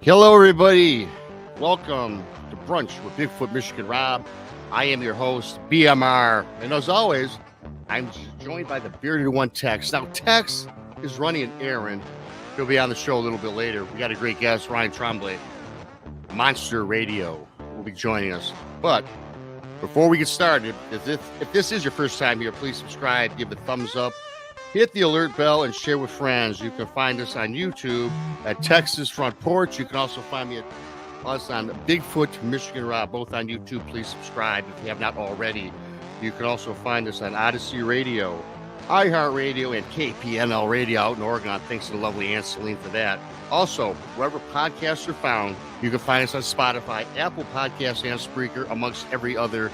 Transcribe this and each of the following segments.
Hello, everybody. Welcome to Brunch with Bigfoot, Michigan Rob. I am your host, BMR. And as always, I'm joined by the bearded one, Tex. Now, Tex is running an errand. He'll be on the show a little bit later. We got a great guest, Ryan Tremblay. Monster Radio will be joining us. But before we get started, if this is your first time here, please subscribe, give a thumbs up, hit the alert bell, and share with friends. You can find us on YouTube at Texas Front Porch. You can also find me at us on Bigfoot, Michigan Rob, both on YouTube. Please subscribe if you have not already. You can also find us on Odyssey Radio, iHeartRadio, and KPNL Radio out in Oregon. Thanks to the lovely Aunt Celine for that. Also, wherever podcasts are found, you can find us on Spotify, Apple Podcasts, and Spreaker, amongst every other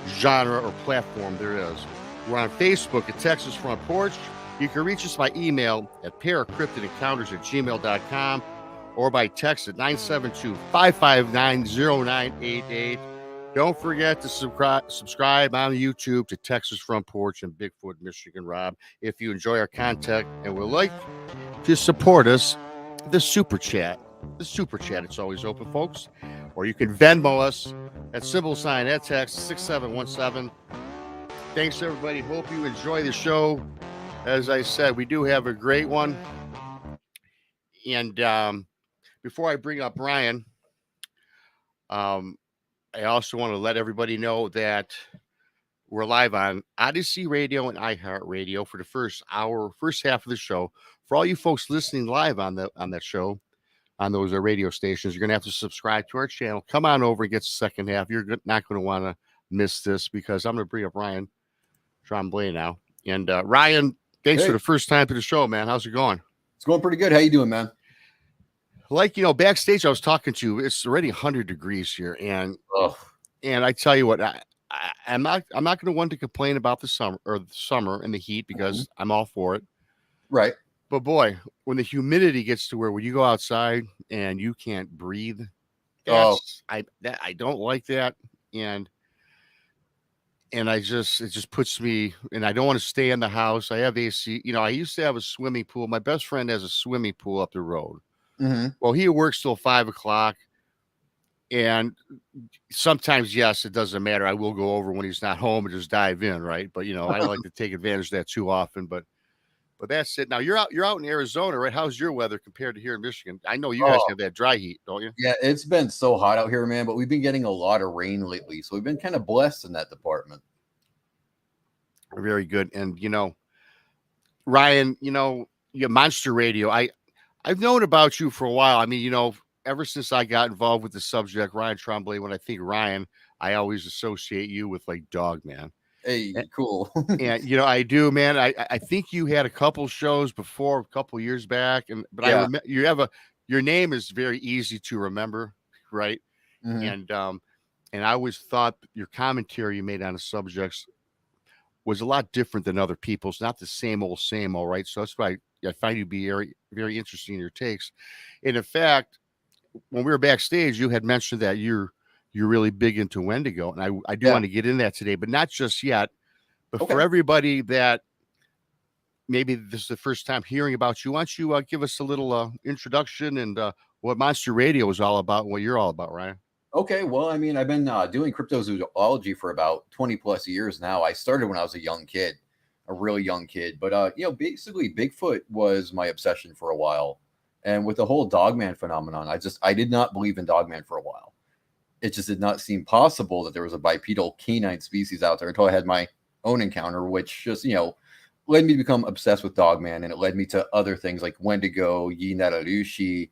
genre or platform there is. We're on Facebook at Texas Front Porch. You can reach us by email at paracryptidencounters@gmail.com or by text at 972-559-0988. Don't forget to subscribe on YouTube to Texas Front Porch and Bigfoot, Michigan Rob. If you enjoy our content and would like to support us, the Super Chat, it's always open, folks. Or you can Venmo us at @ at text 6717. Thanks, everybody. Hope you enjoy the show. As I said, we do have a great one. And before I bring up Brian, I also want to let everybody know that we're live on Odyssey Radio and iHeartRadio for the first half of the show. For all you folks listening live on that show, on those radio stations, you're going to have to subscribe to our channel. Come on over and get the second half. You're not going to want to miss this because I'm going to bring up Ryan Tremblay now. And Ryan, thanks for the first time to the show, man. How's it going? It's going pretty good. How you doing, man? Like, backstage, I was talking to you. It's already 100 degrees here, and I tell you what, I'm not going to want to complain about the summer and the heat because I'm all for it. Right. But boy, when the humidity gets to where when you go outside and you can't breathe, I don't like that, and it just puts me, and I don't want to stay in the house. I have AC. I used to have a swimming pool. My best friend has a swimming pool up the road. Mm-hmm. Well, he works till 5:00, and sometimes, yes, it doesn't matter. I will go over when he's not home and just dive in, right? But I don't like to take advantage of that too often. But that's it. Now you're out in Arizona, right? How's your weather compared to here in Michigan? I know you guys have that dry heat, don't you? Yeah, it's been so hot out here, man. But we've been getting a lot of rain lately, so we've been kind of blessed in that department. Very good. And Ryan, your Monster Radio, I've known about you for a while. I mean, ever since I got involved with the subject, Ryan Tremblay, when I think Ryan, I always associate you with like Dog Man. Hey, cool. And I do, man. I think you had a couple shows before, a couple years back, but yeah. Your name is very easy to remember, right? Mm-hmm. And I always thought your commentary you made on the subjects was a lot different than other people's, not the same old, right? So that's why I find you to be very, very interesting in your takes. And in fact, when we were backstage, you had mentioned that you're really big into Wendigo, and I do want to get in that today, but not just yet. But for everybody that maybe this is the first time hearing about you, why don't you give us a little introduction and what Monster Radio is all about and what you're all about, Ryan? Okay, well, I mean, I've been doing cryptozoology for about 20 plus years now. I started when I was a really young kid, but basically Bigfoot was my obsession for a while. And with the whole Dogman phenomenon, I did not believe in Dogman for a while. It just did not seem possible that there was a bipedal canine species out there until I had my own encounter, which just, led me to become obsessed with Dogman. And it led me to other things like Wendigo, Yinararushi.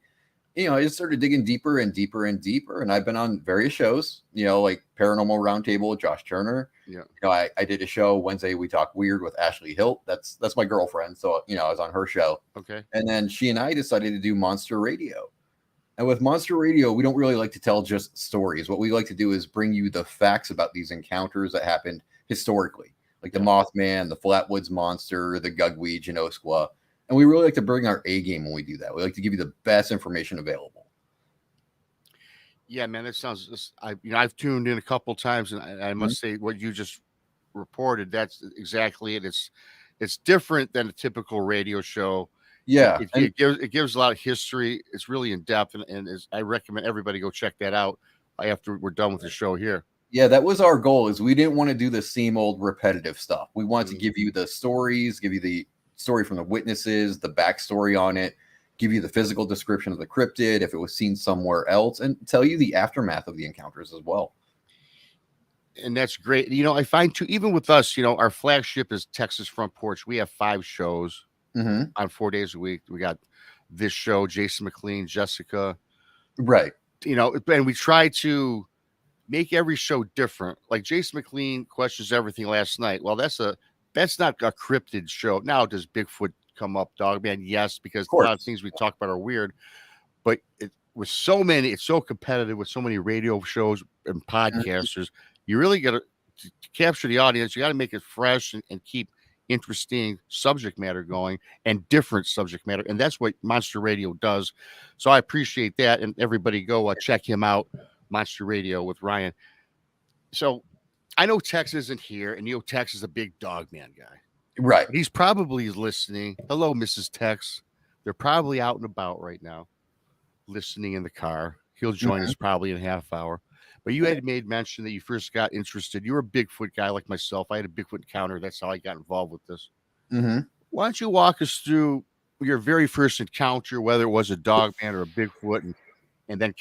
I just started digging deeper and deeper and deeper. And I've been on various shows, like Paranormal Roundtable with Josh Turner. Yeah. I did a show Wednesday, We Talk Weird with Ashley Hilt. That's my girlfriend. So, I was on her show. Okay. And then she and I decided to do Monster Radio. And with Monster Radio, we don't really like to tell just stories. What we like to do is bring you the facts about these encounters that happened historically, like the Mothman, the Flatwoods Monster, the Gugweed, Janoskwa. And we really like to bring our A game when we do that. We like to give you the best information available. Yeah, man, that sounds. I've tuned in a couple times, and I must say what you just reported. That's exactly it. It's different than a typical radio show. Yeah, and It gives a lot of history. It's really in depth, and I recommend everybody go check that out after we're done with the show here. yeah, that was our goal. Is we didn't want to do the same old repetitive stuff. We wanted to Mhm. give you the stories, give you the story from the witnesses, the backstory on it, give you the physical description of the cryptid if it was seen somewhere else, and tell you the aftermath of the encounters as well. And that's great. I find too, even with us, our flagship is Texas Front Porch. We have 5 shows Hmm. on 4 days a week. We got this show, Jason McLean, Jessica, Right. and we try to make every show different. Like Jason McLean questions everything last night. Well, that's not a cryptid show. Now, does Bigfoot come up, Dogman? Yes, because Of a lot of course. things we talk about are weird. But with so many, it's so competitive with so many radio shows and Mhm. podcasters. You really got to capture the audience. You got to make it fresh and keep interesting subject matter going and different subject matter. And that's what Monster Radio does. So I appreciate that. And everybody go check him out, Monster Radio with Ryan. So I know Tex isn't here, and Tex is a big dog man guy. Right. But he's probably listening. Hello, Mrs. Tex. They're probably out and about right now, listening in the car. He'll join Mhm. us probably in a half hour. But you had made mention that you first got interested. You were a Bigfoot guy like myself. I had a Bigfoot encounter. That's how I got involved with this. Mhm. Why don't you walk us through your very first encounter, whether it was a dog man or a Bigfoot, and then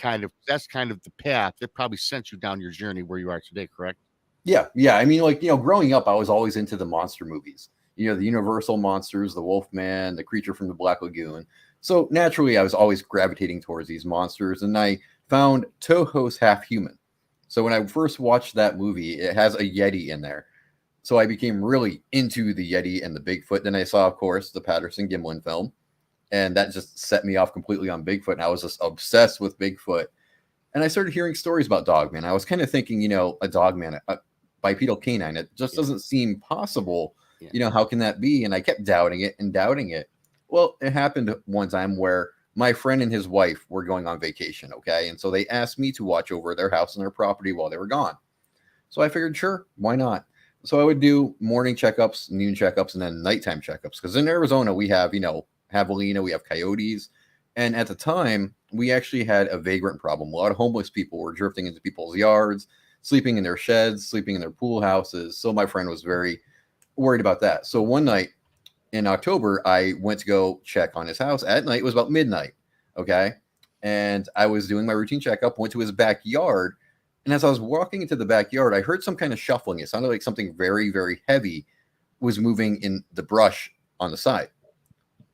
that's kind of the path that probably sent you down your journey where you are today, correct? Yeah, yeah. I mean, like, growing up, I was always into the monster movies. The Universal monsters, the Wolfman, the Creature from the Black Lagoon. So naturally, I was always gravitating towards these monsters, and I found Toho's Half Human. So when I first watched that movie, it has a Yeti in there. So I became really into the Yeti and the Bigfoot. Then I saw, of course, the Patterson Gimlin film, and that just set me off completely on Bigfoot. And I was just obsessed with Bigfoot. And I started hearing stories about Dogman. I was kind of thinking, a Dogman, a bipedal canine. It just Yeah. doesn't seem possible. Yeah. How can that be? And I kept doubting it and doubting it. Well, it happened one time where my friend and his wife were going on vacation. Okay. And so they asked me to watch over their house and their property while they were gone. So I figured, sure, why not? So I would do morning checkups, noon checkups, and then nighttime checkups. Because in Arizona, we have, javelina, we have coyotes. And at the time, we actually had a vagrant problem. A lot of homeless people were drifting into people's yards, sleeping in their sheds, sleeping in their pool houses. So my friend was very worried about that. So one night in October, I went to go check on his house at night. It was about midnight. Okay. And I was doing my routine checkup, went to his backyard. And as I was walking into the backyard, I heard some kind of shuffling. It sounded like something very, very heavy was moving in the brush on the side.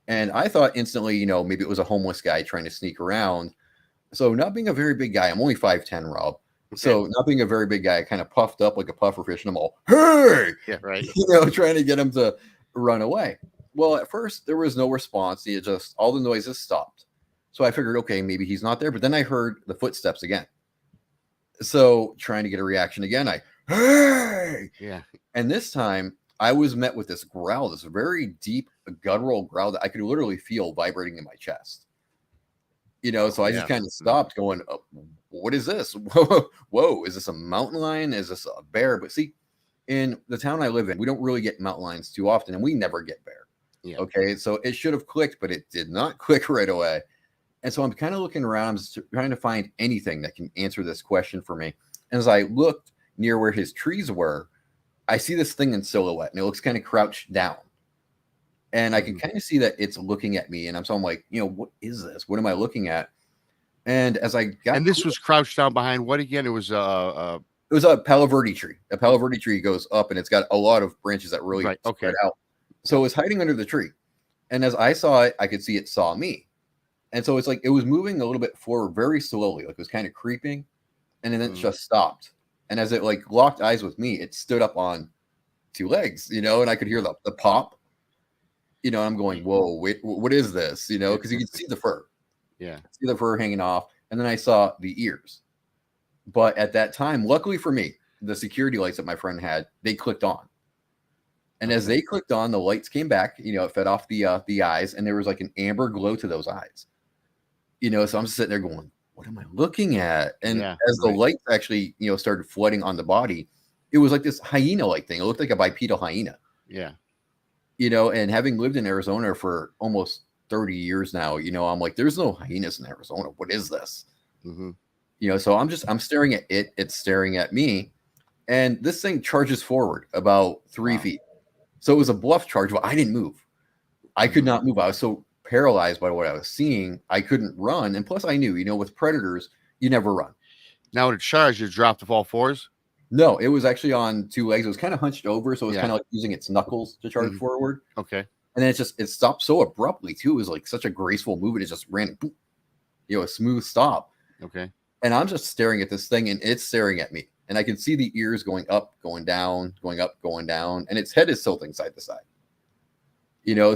And I thought instantly, maybe it was a homeless guy trying to sneak around. So not being a very big guy, I'm only 5'10", Rob. Okay. So not being a very big guy, I kind of puffed up like a puffer fish, and I'm all, hey, Yeah. Right. trying to get him to run away. Well, at first there was no response. He just, all the noises stopped. So I figured, okay, maybe he's not there. But then I heard the footsteps again. So trying to get a reaction again, hey, Yeah. and this time I was met with this growl, this very deep guttural growl that I could literally feel vibrating in my chest. So I just kind of stopped going, oh, what is this? Whoa, is this a mountain lion? Is this a bear? But see, in the town I live in, we don't really get mountain lions too often, and we never get bear. Yeah. Okay, so it should have clicked, but it did not click right away. And so I'm kind of looking around, I'm just trying to find anything that can answer this question for me. And as I looked near where his trees were, I see this thing in silhouette, and it looks kind of crouched down. And I can kind of see that it's looking at me, and I'm like, what is this? What am I looking at? And as I got, and this was crouched down behind what again? It was a Palo Verde tree. A Palo Verde tree goes up, and it's got a lot of branches that really spread out. So it was hiding under the tree. And as I saw it, I could see it saw me. And so it's like it was moving a little bit forward very slowly, like it was kind of creeping, and then it just stopped. And as it like locked eyes with me, it stood up on 2 legs, and I could hear the pop. I'm going, whoa, wait, what is this? Because you could see the fur. Yeah. See the fur hanging off. And then I saw the ears. But at that time, luckily for me, the security lights that my friend had, they clicked on. And as they clicked on, the lights came back, it fed off the eyes, and there was like an amber glow to those eyes. So I'm sitting there going, what am I looking at? And as the lights actually, started flooding on the body, it was like this hyena-like thing. It looked like a bipedal hyena. Yeah. And having lived in Arizona for almost 30 years now, I'm like, there's no hyenas in Arizona. What is this? Mm-hmm. So I'm staring at it. It's staring at me. And this thing charges forward about 3 feet. So it was a bluff charge, but I didn't move. I could not move. I was so paralyzed by what I was seeing. I couldn't run. And plus I knew, with predators, you never run. Now when it charged, you dropped to all fours? No, it was actually on 2 legs. It was kind of hunched over. So it was Yeah. kind of like using its knuckles to charge forward. Okay. And then it stopped so abruptly too. It was like such a graceful movement. It just ran, boop, a smooth stop. Okay. And I'm just staring at this thing and it's staring at me. And I can see the ears going up, going down, going up, going down. And its head is tilting side to side.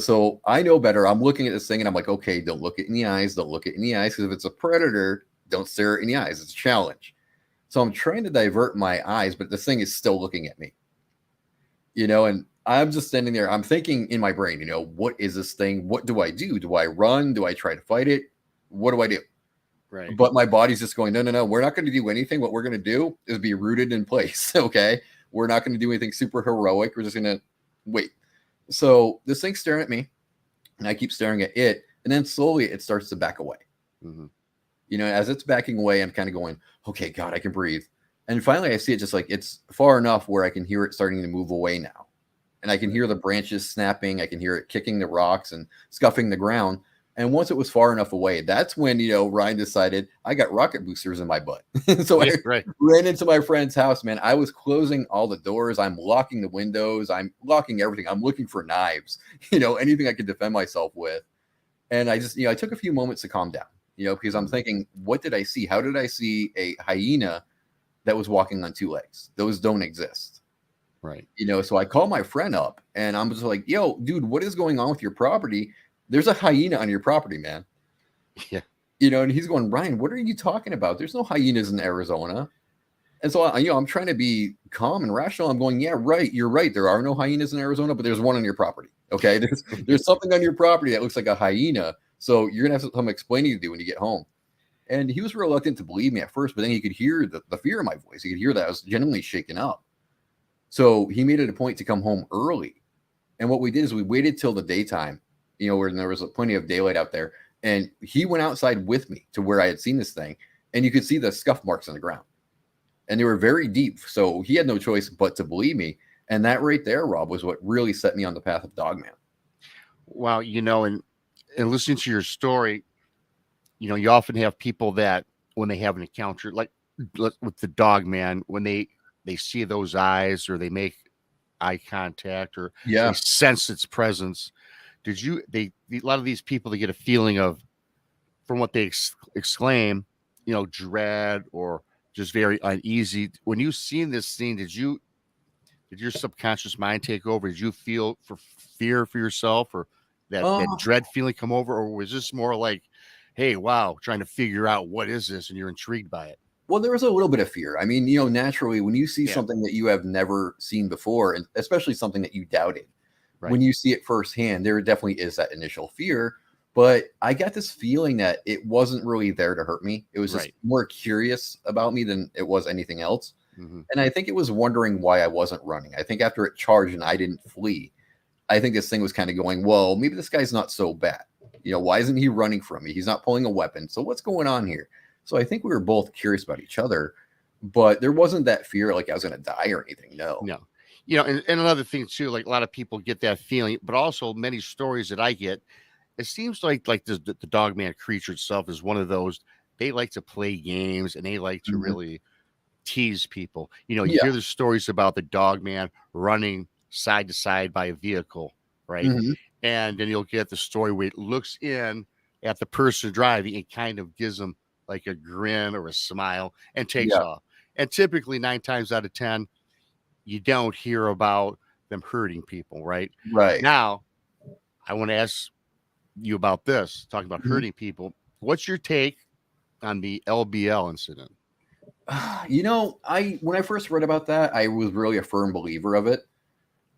So I know better. I'm looking at this thing and I'm like, okay, don't look it in the eyes. Don't look it in the eyes. Because if it's a predator, don't stare it in the eyes. It's a challenge. So I'm trying to divert my eyes, but this thing is still looking at me. And I'm just standing there. I'm thinking in my brain, what is this thing? What do I do? Do I run? Do I try to fight it? What do I do? Right. But my body's just going, no. We're not going to do anything. What we're going to do is be rooted in place. Okay. We're not going to do anything super heroic. We're just going to wait. So this thing's staring at me and I keep staring at it. And then slowly it starts to back away. Mm-hmm. As it's backing away, I'm kind of going, okay, God, I can breathe. And finally I see it just like it's far enough where I can hear it starting to move away now. And I can hear the branches snapping. I can hear it kicking the rocks and scuffing the ground. And once it was far enough away, that's when, Ryan decided I got rocket boosters in my butt. So I ran into my friend's house, man. I was closing all the doors. I'm locking the windows. I'm locking everything. I'm looking for knives, anything I could defend myself with. And I just, I took a few moments to calm down, because I'm thinking, what did I see? How did I see a hyena that was walking on 2 legs? Those don't exist. Right. So I call my friend up and I'm just like, yo, dude, what is going on with your property? There's a hyena on your property, man. Yeah. And he's going, Ryan, what are you talking about? There's no hyenas in Arizona. And so, I'm trying to be calm and rational. I'm going, yeah, right. You're right. There are no hyenas in Arizona, but there's one on your property. Okay. There's something on your property that looks like a hyena. So you're going to have some explaining to do when you get home. And he was reluctant to believe me at first, but then he could hear the fear in my voice. He could hear that I was genuinely shaken up. So he made it a point to come home early. And what we did is we waited till the daytime, where there was plenty of daylight out there. And he went outside with me to where I had seen this thing. And you could see the scuff marks on the ground. And they were very deep. So he had no choice but to believe me. And that right there, Rob, was what really set me on the path of Dogman. Wow. And listening to your story, you often have people that when they have an encounter, like with the Dogman, when they see those eyes or they make eye contact or they sense its presence. A lot of these people, they get a feeling of, from what they exclaim, dread or just very uneasy. When you seen this scene, did your subconscious mind take over? Did you feel for fear for yourself or that dread feeling come over? Or was this more like, hey, wow, trying to figure out what is this and you're intrigued by it? Well, there was a little bit of fear. I mean, naturally, when you see something that you have never seen before, and especially something that you doubted, when you see it firsthand, there definitely is that initial fear. But I got this feeling that it wasn't really there to hurt me. It was just more curious about me than it was anything else. Mm-hmm. And I think it was wondering why I wasn't running. I think after it charged and I didn't flee, I think this thing was kind of going, well, maybe this guy's not so bad. Why isn't he running from me? He's not pulling a weapon. So what's going on here? So I think we were both curious about each other, but there wasn't that fear like I was going to die or anything. No. And another thing too, like a lot of people get that feeling, but also many stories that I get, it seems like the Dogman creature itself is one of those, they like to play games and they like to really tease people. You hear the stories about the Dogman running side to side by a vehicle, right? Mm-hmm. And then you'll get the story where it looks in at the person driving and kind of gives them like a grin or a smile and takes off. And typically 9 times out of 10, you don't hear about them hurting people, right? Right. Now, I want to ask you about this, talking about hurting people. What's your take on the LBL incident? When I first read about that, I was really a firm believer of it.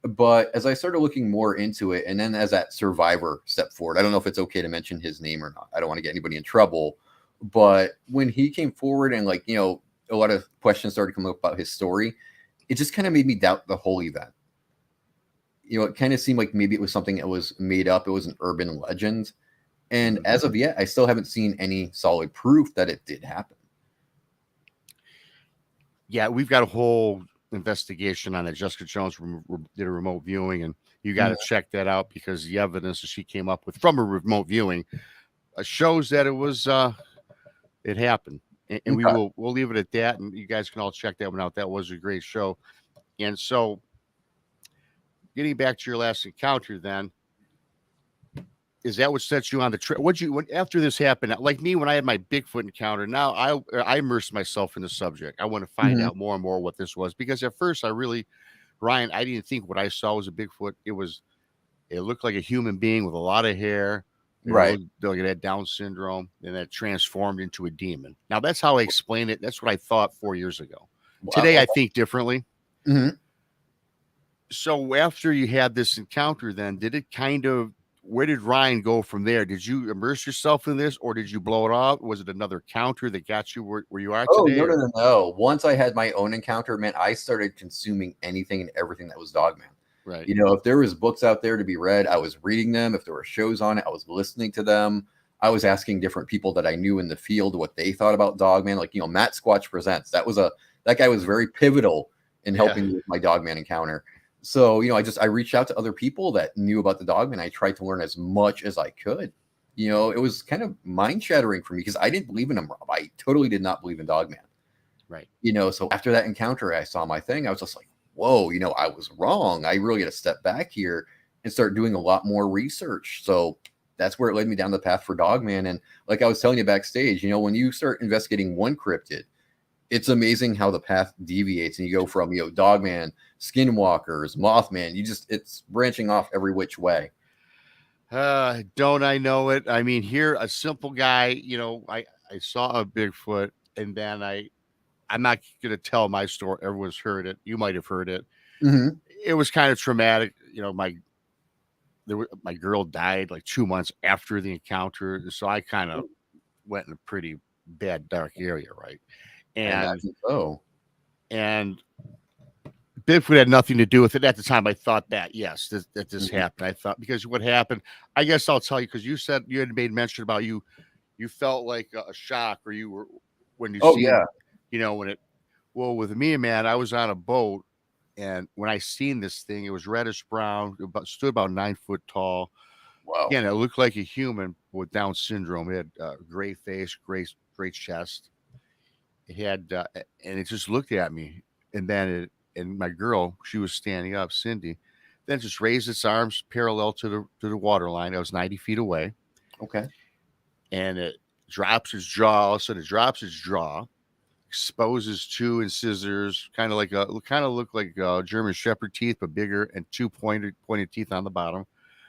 But as I started looking more into it, and then as that survivor stepped forward, I don't know if it's okay to mention his name or not. I don't want to get anybody in trouble. But when he came forward and a lot of questions started coming up about his story, it just kind of made me doubt the whole event. It kind of seemed like maybe it was something that was made up. It was an urban legend. And as of yet, I still haven't seen any solid proof that it did happen. Yeah, we've got a whole investigation on that. Jessica Jones did a remote viewing, and you got to check that out because the evidence that she came up with from a remote viewing shows that it happened. And we'll leave it at that, and you guys can all check that one out. That was a great show. And so, getting back to your last encounter, then, is that what sets you on the trail? After this happened? Like me, when I had my Bigfoot encounter, now I immersed myself in the subject. I want to find out more and more what this was, because at first Ryan, I didn't think what I saw was a Bigfoot. It looked like a human being with a lot of hair. Right. Like it had Down syndrome, and that transformed into a demon. Now that's how I explain it. That's what I thought 4 years ago. Wow. Today I think differently. So after you had this encounter, then where did Ryan go from there? Did you immerse yourself in this, or did you blow it off? Was it another encounter that got you where you are today? No. Once I had my own encounter, man, I started consuming anything and everything that was Dogman. Right. You know, if there was books out there to be read, I was reading them. If there were shows on it, I was listening to them. I was asking different people that I knew in the field what they thought about Dogman. Like, Matt Squatch Presents. That guy was very pivotal in helping me with my Dogman encounter. So, I reached out to other people that knew about the Dogman. I tried to learn as much as I could. It was kind of mind shattering for me because I didn't believe in him, Rob. I totally did not believe in Dogman. Right. So after that encounter, I saw my thing. I was just like, whoa, I was wrong. I really got to step back here and start doing a lot more research. So that's where it led me down the path for Dogman. And like I was telling you backstage, when you start investigating one cryptid, it's amazing how the path deviates and you go from, Dogman, Skinwalkers, Mothman. It's branching off every which way. Don't I know it? I mean, here, a simple guy, I saw a Bigfoot, and then I'm not going to tell my story. Everyone's heard it. You might have heard it. It was kind of traumatic. My girl died like 2 months after the encounter. So I kind of went in a pretty bad, dark area. Right. And Bigfoot had nothing to do with it. At the time, I thought that, yes, that this happened. I thought, because what happened, I guess I'll tell you, because you said you had made mention about you felt like a shock, or you were, when you with me, man, I was on a boat, and when I seen this thing, it was reddish brown, stood about 9 foot tall. Wow. Again, it looked like a human with Down syndrome. It had gray face, gray chest. It had, and it just looked at me, and then and my girl, she was standing up, Cindy, then just raised its arms parallel to the water line. I was 90 feet away. Okay. And it drops its jaw. All of a sudden, it drops its jaw, exposes 2 incisors, kind of look like German Shepherd teeth, but bigger, and 2 pointed teeth on the bottom.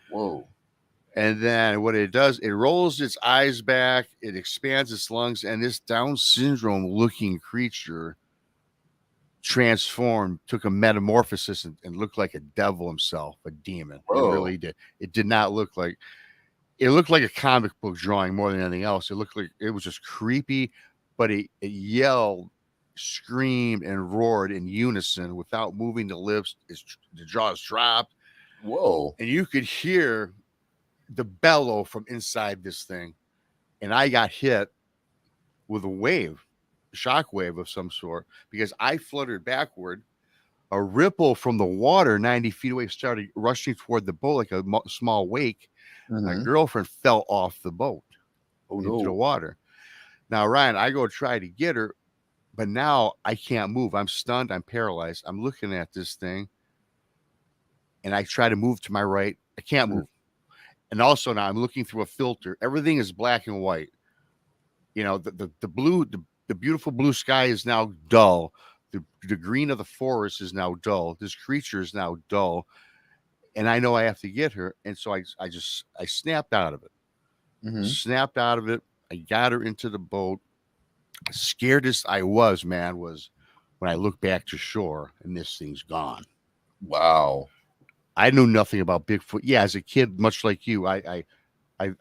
Whoa. And then what it does, it rolls its eyes back, it expands its lungs, and this Down syndrome looking creature transformed, took a metamorphosis, and looked like a devil himself, a demon. Whoa. It really did. It did not look like, it looked like a comic book drawing more than anything else. It looked like it was just creepy, but it yelled, screamed, and roared in unison without moving the lips. The jaws dropped. Whoa. And you could hear the bellow from inside this thing. And I got hit with a shock wave of some sort, because I fluttered backward. A ripple from the water 90 feet away started rushing toward the boat like a small wake. My girlfriend fell off the boat into the water. Now, Ryan, I go try to get her, but now I can't move. I'm stunned. I'm paralyzed. I'm looking at this thing, and I try to move to my right. I can't move. And also now I'm looking through a filter. Everything is black and white. The blue, the beautiful blue sky is now dull. The green of the forest is now dull. This creature is now dull. And I know I have to get her. And so I snapped out of it. Snapped out of it. I got her into the boat. Scaredest I was, man, was when I looked back to shore and this thing's gone. Wow. I knew nothing about Bigfoot. Yeah, as a kid, much like you, I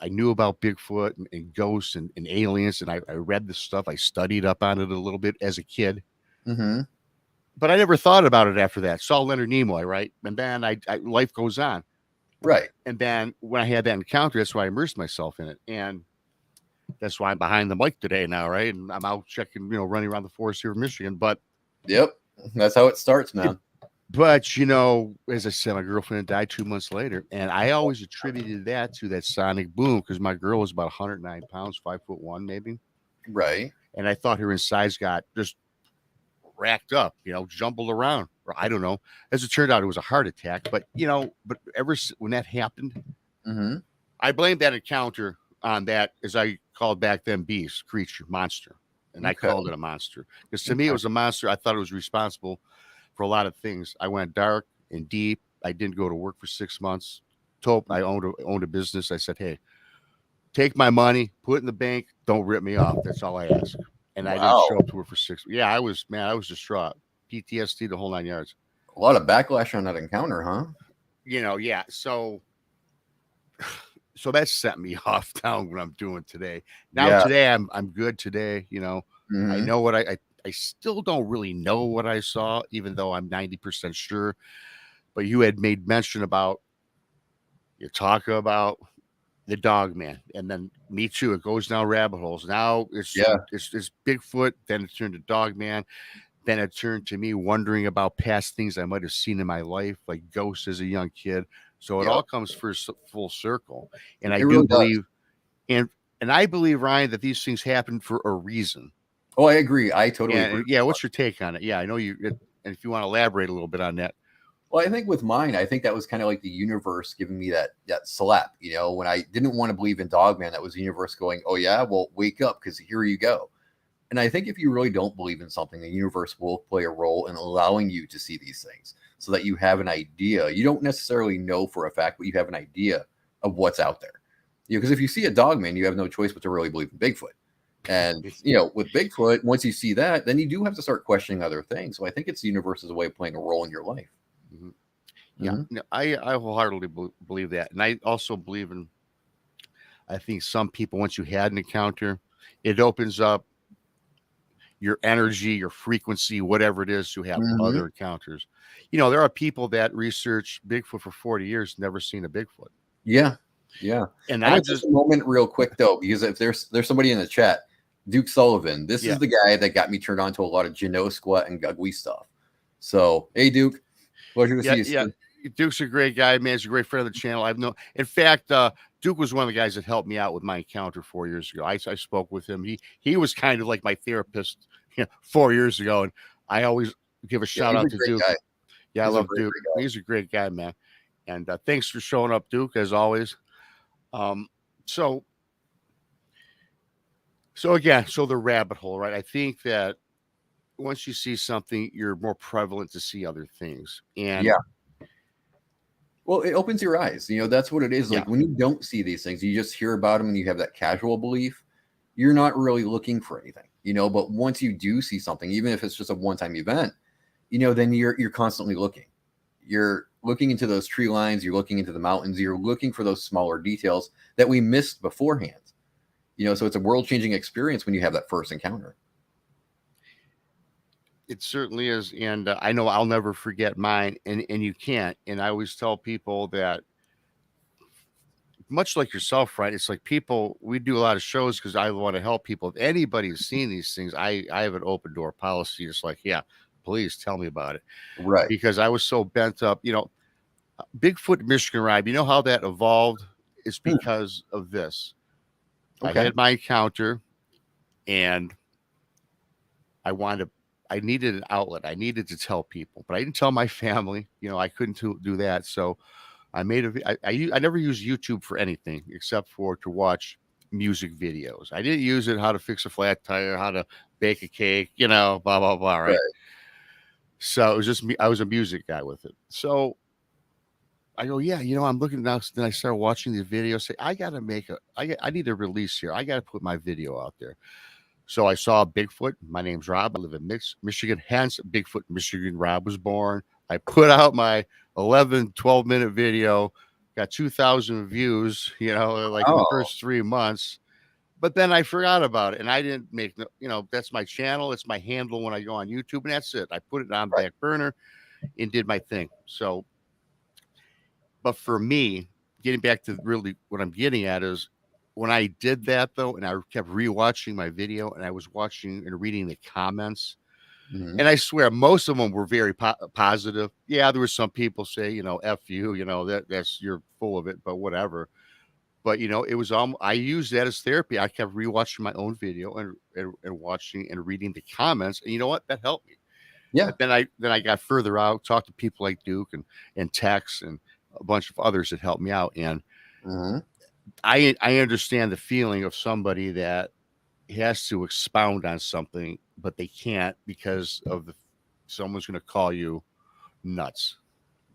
knew about Bigfoot and ghosts and aliens, and I read this stuff. I studied up on it a little bit as a kid. But I never thought about it after that. Saw Leonard Nimoy, right? And then life goes on. Right. And then when I had that encounter, that's why I immersed myself in it. And that's why I'm behind the mic today now, right? And I'm out checking, running around the forest here in Michigan. Yep. That's how it starts, man. But as I said, my girlfriend died 2 months later, and I always attributed that to that sonic boom because my girl was about 109 pounds, 5'1" maybe, Right. and I thought her insides got just racked up, jumbled around, or I don't know. As it turned out, it was a heart attack. But when that happened, Mm-hmm. I blamed that encounter on that, as I called back then, beast, creature, monster, and I Okay. called it a monster because to me it was a monster. I thought it was responsible for a lot of things. I went dark and deep. I didn't go to work for 6 months. I owned a business. I said, hey, take my money, put it in the bank. Don't rip me off. That's all I ask. And I didn't show Wow. up to work for 6. Yeah, I was distraught. PTSD, the whole 9 yards. A lot of backlash on that encounter, huh? Yeah. So that set me off down what I'm doing today. Now Yeah. today I'm good today. I Mm-hmm. know what I still don't really know what I saw, even though I'm 90% sure. But you had made mention about you talk about the dog man, and then me too. It goes down rabbit holes. Now Yeah. it's Bigfoot, then it turned to dog man, then it turned to me wondering about past things I might have seen in my life, like ghosts as a young kid. So it all Yep. comes full circle, and I It do really does. believe, and I believe, Ryan, that these things happen for a reason. Oh, I agree. I totally agree. And yeah, what's your take on it? Yeah, I know you. And if you want to elaborate a little bit on that. Well, I think with mine, I think that was kind of like the universe giving me that slap. When I didn't want to believe in Dogman, that was the universe going, "Oh yeah, well wake up because here you go." And I think if you really don't believe in something, the universe will play a role in allowing you to see these things, so that you have an idea. You don't necessarily know for a fact, but you have an idea of what's out there. Because if you see a Dogman, you have no choice but to really believe in Bigfoot. And with Bigfoot, once you see that, then you do have to start questioning other things. So I think it's the universe's way of playing a role in your life. Mm-hmm. Yeah, Mm-hmm. no, I wholeheartedly believe that, and I also believe in. I think some people, once you had an encounter, it opens up your energy, your frequency, whatever it is, to have Mm-hmm. other encounters. There are people that research Bigfoot for 40 years, never seen a Bigfoot, Yeah, yeah. and I'm I gonna take just a moment real quick though, because if there's somebody in the chat, Duke Sullivan. This yeah is the guy that got me turned on to a lot of Squat and Gugly stuff. So hey, Duke, pleasure to see you. yeah. Sir. Duke's a great guy, man. He's a great friend of the channel. In fact, Duke was one of the guys that helped me out with my encounter 4 years ago. I spoke with him. He was kind of like my therapist 4 years ago, and I always give a Yeah, shout he's out a to great Duke. guy. Yeah, I He's a love great, Duke. great guy. He's a great guy, man. And thanks for showing up, Duke, as always. Um, so again, the rabbit hole, right? I think that once you see something, you're more prevalent to see other things. And Yeah. Well, it opens your eyes. That's what it is. yeah, Like when you don't see these things, you just hear about them and you have that casual belief. You're not really looking for anything. But once you do see something, even if it's just a one-time event, then you're constantly looking. You're looking into those tree lines, you're looking into the mountains, you're looking for those smaller details that we missed beforehand. So it's a world-changing experience when you have that first encounter. it certainly is. And I know I'll never forget mine, and you can't. And I always tell people that, much like yourself, right? It's like we do a lot of shows because I want to help people. If anybody's seen these things, I have an open door policy. It's like, yeah, please tell me about it. Right. Because I was so bent up, Bigfoot Michigan ride. You know how that evolved? It's because of this. I Okay. had my encounter, and I needed an outlet. I needed to tell people, but I didn't tell my family. I couldn't do that. So I made I never used YouTube for anything except for to watch music videos. I didn't use it how to fix a flat tire, how to bake a cake, blah blah blah. Right. Right. So it was just me. I was a music guy with it. So I go, yeah, I'm looking now. Then I started watching the videos. Say, I got to I need a release here. I got to put my video out there. So I saw Bigfoot. My name's Rob. I live in Michigan. Hence, Bigfoot, Michigan. Rob was born. I put out my 11, 12-minute video, got 2,000 views, like in the Oh, first 3 months. But then I forgot about it. And I didn't make, that's my channel. It's my handle when I go on YouTube. And that's it. I put it on right. back burner and did my thing. So, but for me, getting back to really what I'm getting at is when I did that though, and I kept rewatching my video and I was watching and reading the comments, Mhm. and I swear most of them were very positive. Yeah, there were some people say, "F you," that's you're full of it, but whatever. But it was I used that as therapy. I kept rewatching my own video and watching and reading the comments, and you know what? That helped me. Yeah. And then I got further out, talked to people like Duke and Tex and a bunch of others that helped me out. And Mhm. I understand the feeling of somebody that has to expound on something, but they can't because of someone's going to call you nuts.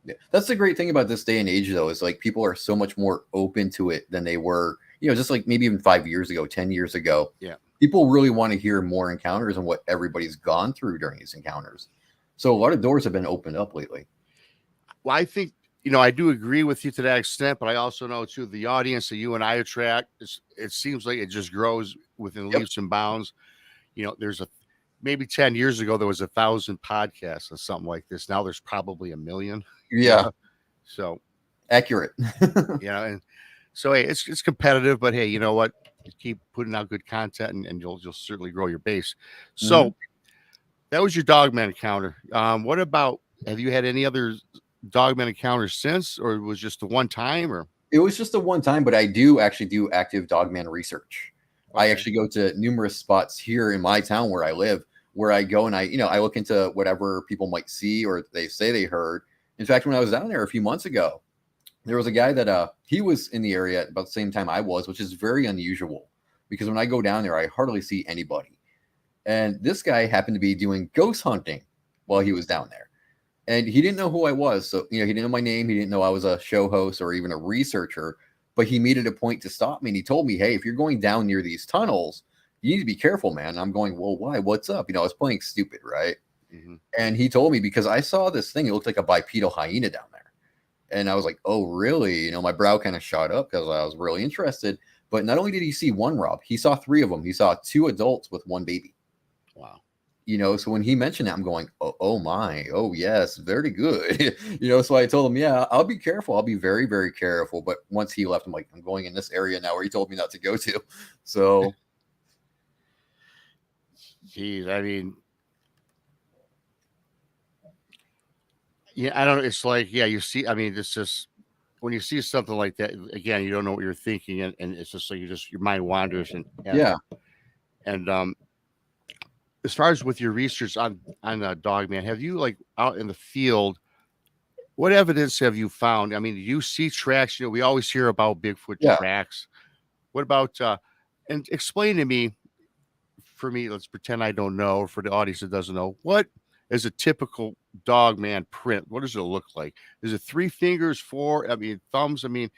Yeah. That's the great thing about this day and age, though, is like people are so much more open to it than they were, just like maybe even 5 years ago, 10 years ago. Yeah. People really want to hear more encounters and what everybody's gone through during these encounters. So a lot of doors have been opened up lately. Well, I think, I do agree with you to that extent, but I also know too the audience that you and I attract, it seems like it just grows within Yep. leaps and bounds. There's maybe 10 years ago, there was 1,000 podcasts or something like this. Now there's probably 1 million. Yeah. So, Accurate. and so, hey, it's competitive, but hey, you know what? You keep putting out good content and you'll certainly grow your base. Mhm. So that was your dogman encounter. What about, have you had any other dogman encounters since, or it was just the one time, or? It was just a one time, but I do actually do active dogman research. I Okay. actually go to numerous spots here in my town where I live, where I go and I look into whatever people might see or they say they heard. In fact, when I was down there a few months ago, there was a guy that he was in the area at about the same time I was, which is very unusual because when I go down there, I hardly see anybody. And this guy happened to be doing ghost hunting while he was down there. And he didn't know who I was. So, he didn't know my name. He didn't know I was a show host or even a researcher, but he made it a point to stop me. And he told me, hey, if you're going down near these tunnels, you need to be careful, man. And I'm going, well, why? What's up? I was playing stupid, right? Mm-hmm. And he told me because I saw this thing. It looked like a bipedal hyena down there. And I was like, oh, really? My brow kind of shot up because I was really interested. But not only did he see one, Rob, he saw three of them. He saw two adults with one baby. Wow. So when he mentioned that, I'm going, oh my, oh yes, very good. So I told him, yeah, I'll be careful. I'll be very, very careful. But once he left, I'm like, I'm going in this area now where he told me not to go to. So, Geez, I mean, yeah, I don't know. It's like, yeah, you see, I mean, it's just when you see something like that, again, you don't know what you're thinking, and it's just like your mind wanders, yeah. and as far as with your research on Dogman, have you like out in the field? What evidence have you found? I mean, do you see tracks? We always hear about Bigfoot Yeah. tracks. What about and explain to me, for me, let's pretend I don't know, or for the audience that doesn't know, what is a typical Dogman print? What does it look like? Is it 3 fingers, 4? I mean, thumbs? I mean,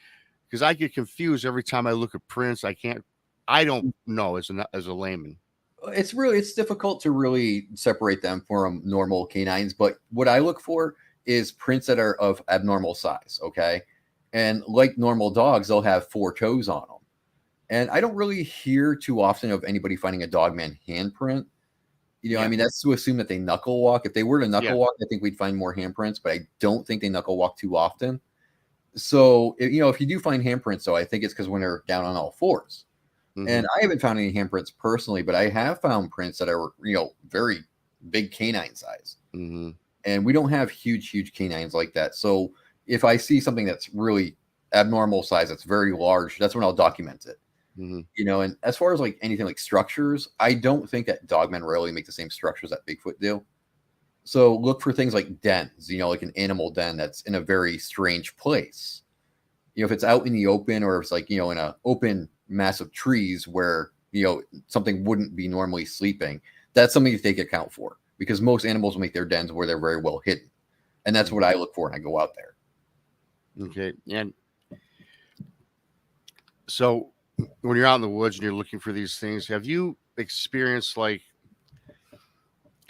because I get confused every time I look at prints. I don't know as a layman. It's difficult to really separate them from normal canines. But what I look for is prints that are of abnormal size. Okay. And like normal dogs, they'll have 4 toes on them. And I don't really hear too often of anybody finding a dogman handprint. I Yeah. mean, that's to assume that they knuckle walk. If they were to Yeah. knuckle walk, I think we'd find more handprints, but I don't think they knuckle walk too often. So, if you do find handprints, though, I think it's because when they're down on all fours. Mm-hmm. And I haven't found any handprints personally, but I have found prints that are, very big canine size. Mm-hmm. And we don't have huge, huge canines like that. So if I see something that's really abnormal size, that's very large, that's when I'll document it. Mm-hmm. And as far as like anything like structures, I don't think that dogmen really make the same structures that Bigfoot do. So look for things like dens, like an animal den that's in a very strange place. If it's out in the open or it's like, in an open mass of trees where, something wouldn't be normally sleeping, that's something to take account for because most animals will make their dens where they're very well hidden. And that's what I look for when I go out there. Okay. And so when you're out in the woods and you're looking for these things, have you experienced like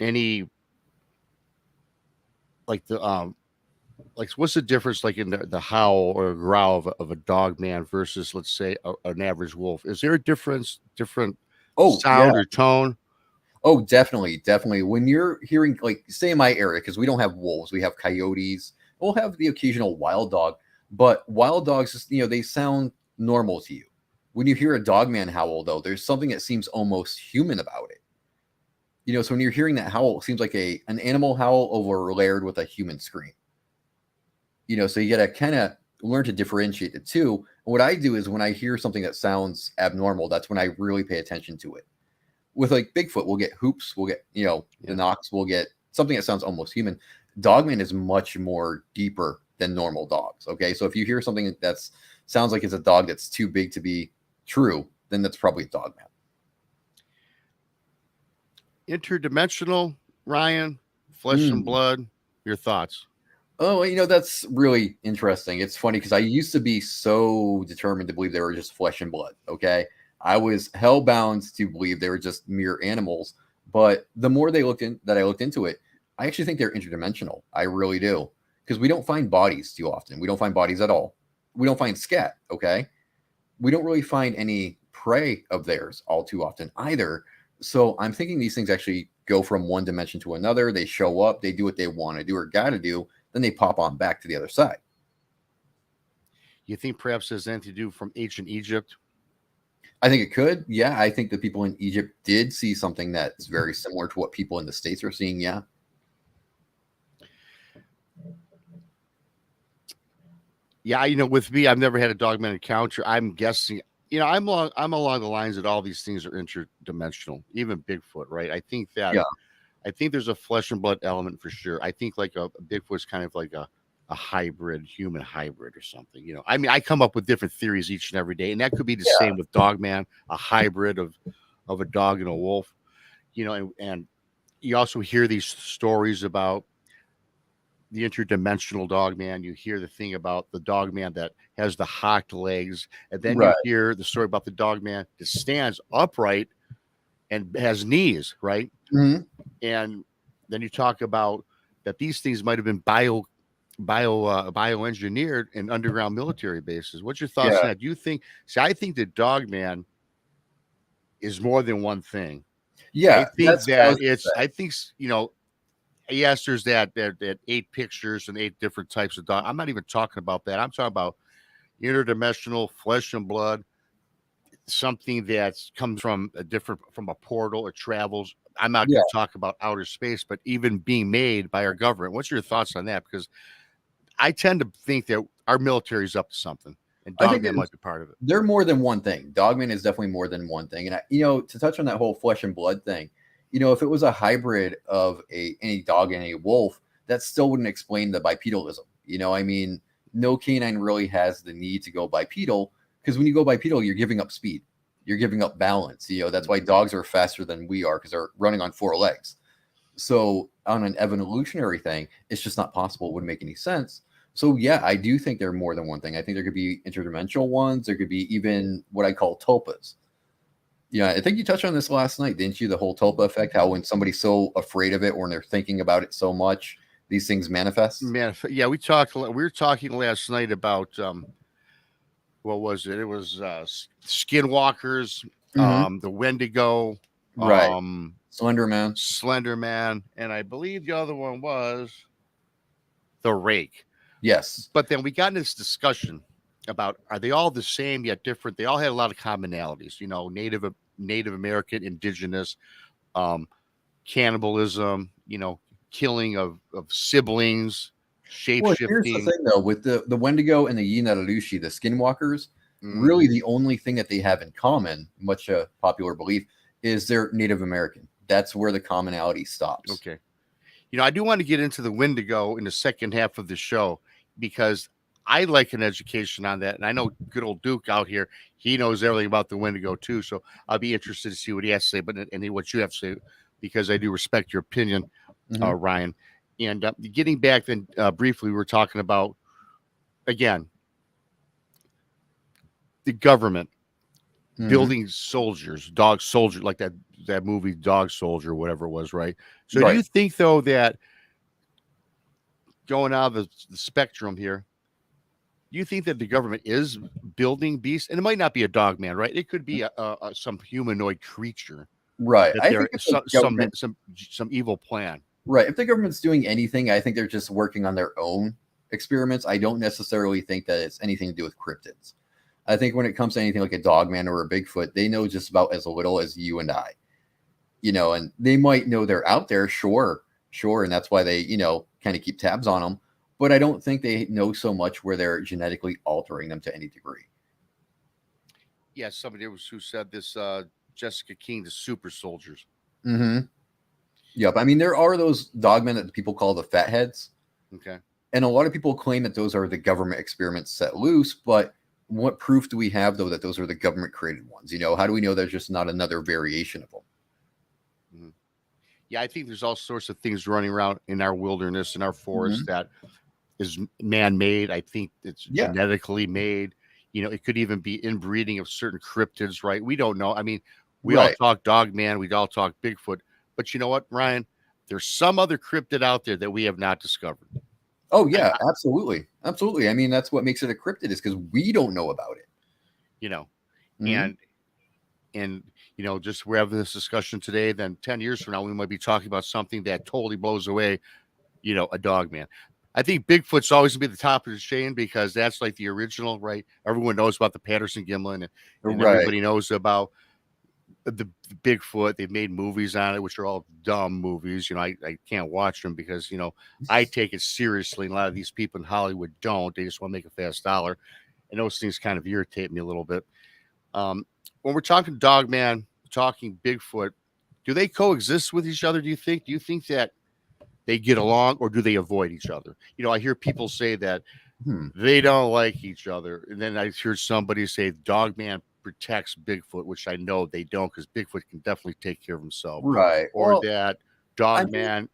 any like what's the difference like in the howl or growl of a dog man versus let's say an average wolf? Is there a different Oh, yeah. sound or tone? Oh, definitely. Definitely. When you're hearing, like, say in my area, because we don't have wolves, we have coyotes, we'll have the occasional wild dog. But wild dogs, just, they sound normal to you. When you hear a dogman howl, though, there's something that seems almost human about it. So when you're hearing that howl, it seems like an animal howl overlayered with a human scream. So you got to kind of learn to differentiate the two. And what I do is when I hear something that sounds abnormal, that's when I really pay attention to it. With like Bigfoot, we'll get hoops, we'll get, the knocks, we'll get something that sounds almost human. Dogman is much more deeper than normal dogs. Okay. So if you hear something that sounds like it's a dog that's too big to be true, then that's probably a dogman. Interdimensional, Ryan, flesh and blood. Your thoughts? Oh, that's really interesting. It's funny because I used to be so determined to believe they were just flesh and blood. Okay. I was hellbound to believe they were just mere animals. But the more I looked into it, I actually think they're interdimensional. I really do. Because we don't find bodies too often. We don't find bodies at all. We don't find scat. Okay. We don't really find any prey of theirs all too often either. So I'm thinking these things actually go from one dimension to another. They show up, they do what they want to do or got to do, then they pop on back to the other side. You think perhaps there's anything to do from ancient Egypt? I think it could. Yeah, I think the people in Egypt did see something that's very similar to what people in the States are seeing. Yeah. Yeah, with me, I've never had a dogman encounter. I'm guessing, I'm along the lines that all these things are interdimensional, even Bigfoot, right? I think there's a flesh and blood element for sure. I think like a Bigfoot's kind of like a hybrid, human hybrid or something. I come up with different theories each and every day, and that could be the same with dogman, a hybrid of a dog and a wolf. And you also hear these stories about the interdimensional dog man. You hear the thing about the dog man that has the hocked legs, and then you hear the story about the dog man that stands upright and has knees, right? Mm-hmm. And then you talk about that these things might have been bioengineered in underground military bases. What's your thoughts on that? Do you think? See, I think the dog man is more than one thing. Yeah, I think that it's. I think yes, there's that 8 pictures and 8 different types of dog. I'm not even talking about that. I'm talking about interdimensional flesh and blood, something that comes from a portal or travels. I'm not going to talk about outer space, but even being made by our government. What's your thoughts on that? Because I tend to think that our military is up to something, and Dogman might be part of it. They're more than one thing. Dogman is definitely more than one thing. And to touch on that whole flesh and blood thing, if it was a hybrid of any dog and a wolf, that still wouldn't explain the bipedalism. No canine really has the need to go bipedal, because when you go bipedal, you're giving up speed, you're giving up balance. That's why dogs are faster than we are, because they're running on 4 legs. So on an evolutionary thing, it's just not possible. It wouldn't make any sense. So yeah, I do think they're more than one thing. I think there could be interdimensional ones. There could be even what I call tulpas. Yeah, I think you touched on this last night, didn't you? The whole tulpa effect, how when somebody's so afraid of it, or when they're thinking about it so much, these things manifest. Yeah, we were talking last night about what was it? It was skinwalkers, the Wendigo, right? Slender Man, and I believe the other one was the Rake. Yes, but then we got into this discussion about, are they all the same yet different? They all had a lot of commonalities, Native American, indigenous, cannibalism, killing of siblings, shape shifting. Here's the thing, though, with the Wendigo and the Yinaralushi, the skinwalkers, really the only thing that they have in common, much a popular belief, is they're Native American. That's where the commonality stops. Okay. I do want to get into the Wendigo in the second half of the show, because I like an education on that. And I know good old Duke out here, he knows everything about the Wendigo too. So I'll be interested to see what he has to say, and what you have to say, because I do respect your opinion, Ryan. And getting back then, briefly, we were talking about, again, the government building soldiers, dog soldier, like that movie Dog Soldier, whatever it was, right? So do you think, though, that going out of the spectrum here, do you think that the government is building beasts? And it might not be a dog man, right? It could be some humanoid creature, right? I think some evil plan, right? If the government's doing anything, I think they're just working on their own. experiments, I don't necessarily think that it's anything to do with cryptids. I think when it comes to anything like a dogman or a Bigfoot, they know just about as little as you and I, and they might know they're out there, sure, and that's why they, kind of keep tabs on them. But I don't think they know so much where they're genetically altering them to any degree. Yeah, somebody who said this, Jessica King, the super soldiers. Mm-hmm. Yep. I mean, there are those dogmen that people call the fatheads. Okay. And a lot of people claim that those are the government experiments set loose, but what proof do we have, though, that those are the government created ones? How do we know there's just not another variation of them? Mm-hmm. Yeah, I think there's all sorts of things running around in our wilderness, in our forests, that is man-made. I think it's genetically made. It could even be inbreeding of certain cryptids, right? We don't know. I mean, we all talk dogman, we all talk Bigfoot, but you know what, Ryan? There's some other cryptid out there that we have not discovered. Oh yeah, absolutely. I mean, that's what makes it a cryptid, is because we don't know about it. And just we're having this discussion today, then 10 years from now, we might be talking about something that totally blows away, a dog man. I think Bigfoot's always gonna be the top of the chain because that's like the original, right? Everyone knows about the Patterson Gimlin, and everybody knows about the Bigfoot. They've made movies on it, which are all dumb movies. I can't watch them because, I take it seriously. And a lot of these people in Hollywood don't. They just want to make a fast dollar. And those things kind of irritate me a little bit. When we're talking dogman, talking Bigfoot, do they coexist with each other? Do you think that they get along, or do they avoid each other? I hear people say that they don't like each other. And then I hear somebody say dogman protects Bigfoot, which I know they don't, because Bigfoot can definitely take care of himself. Right. Or that dogman.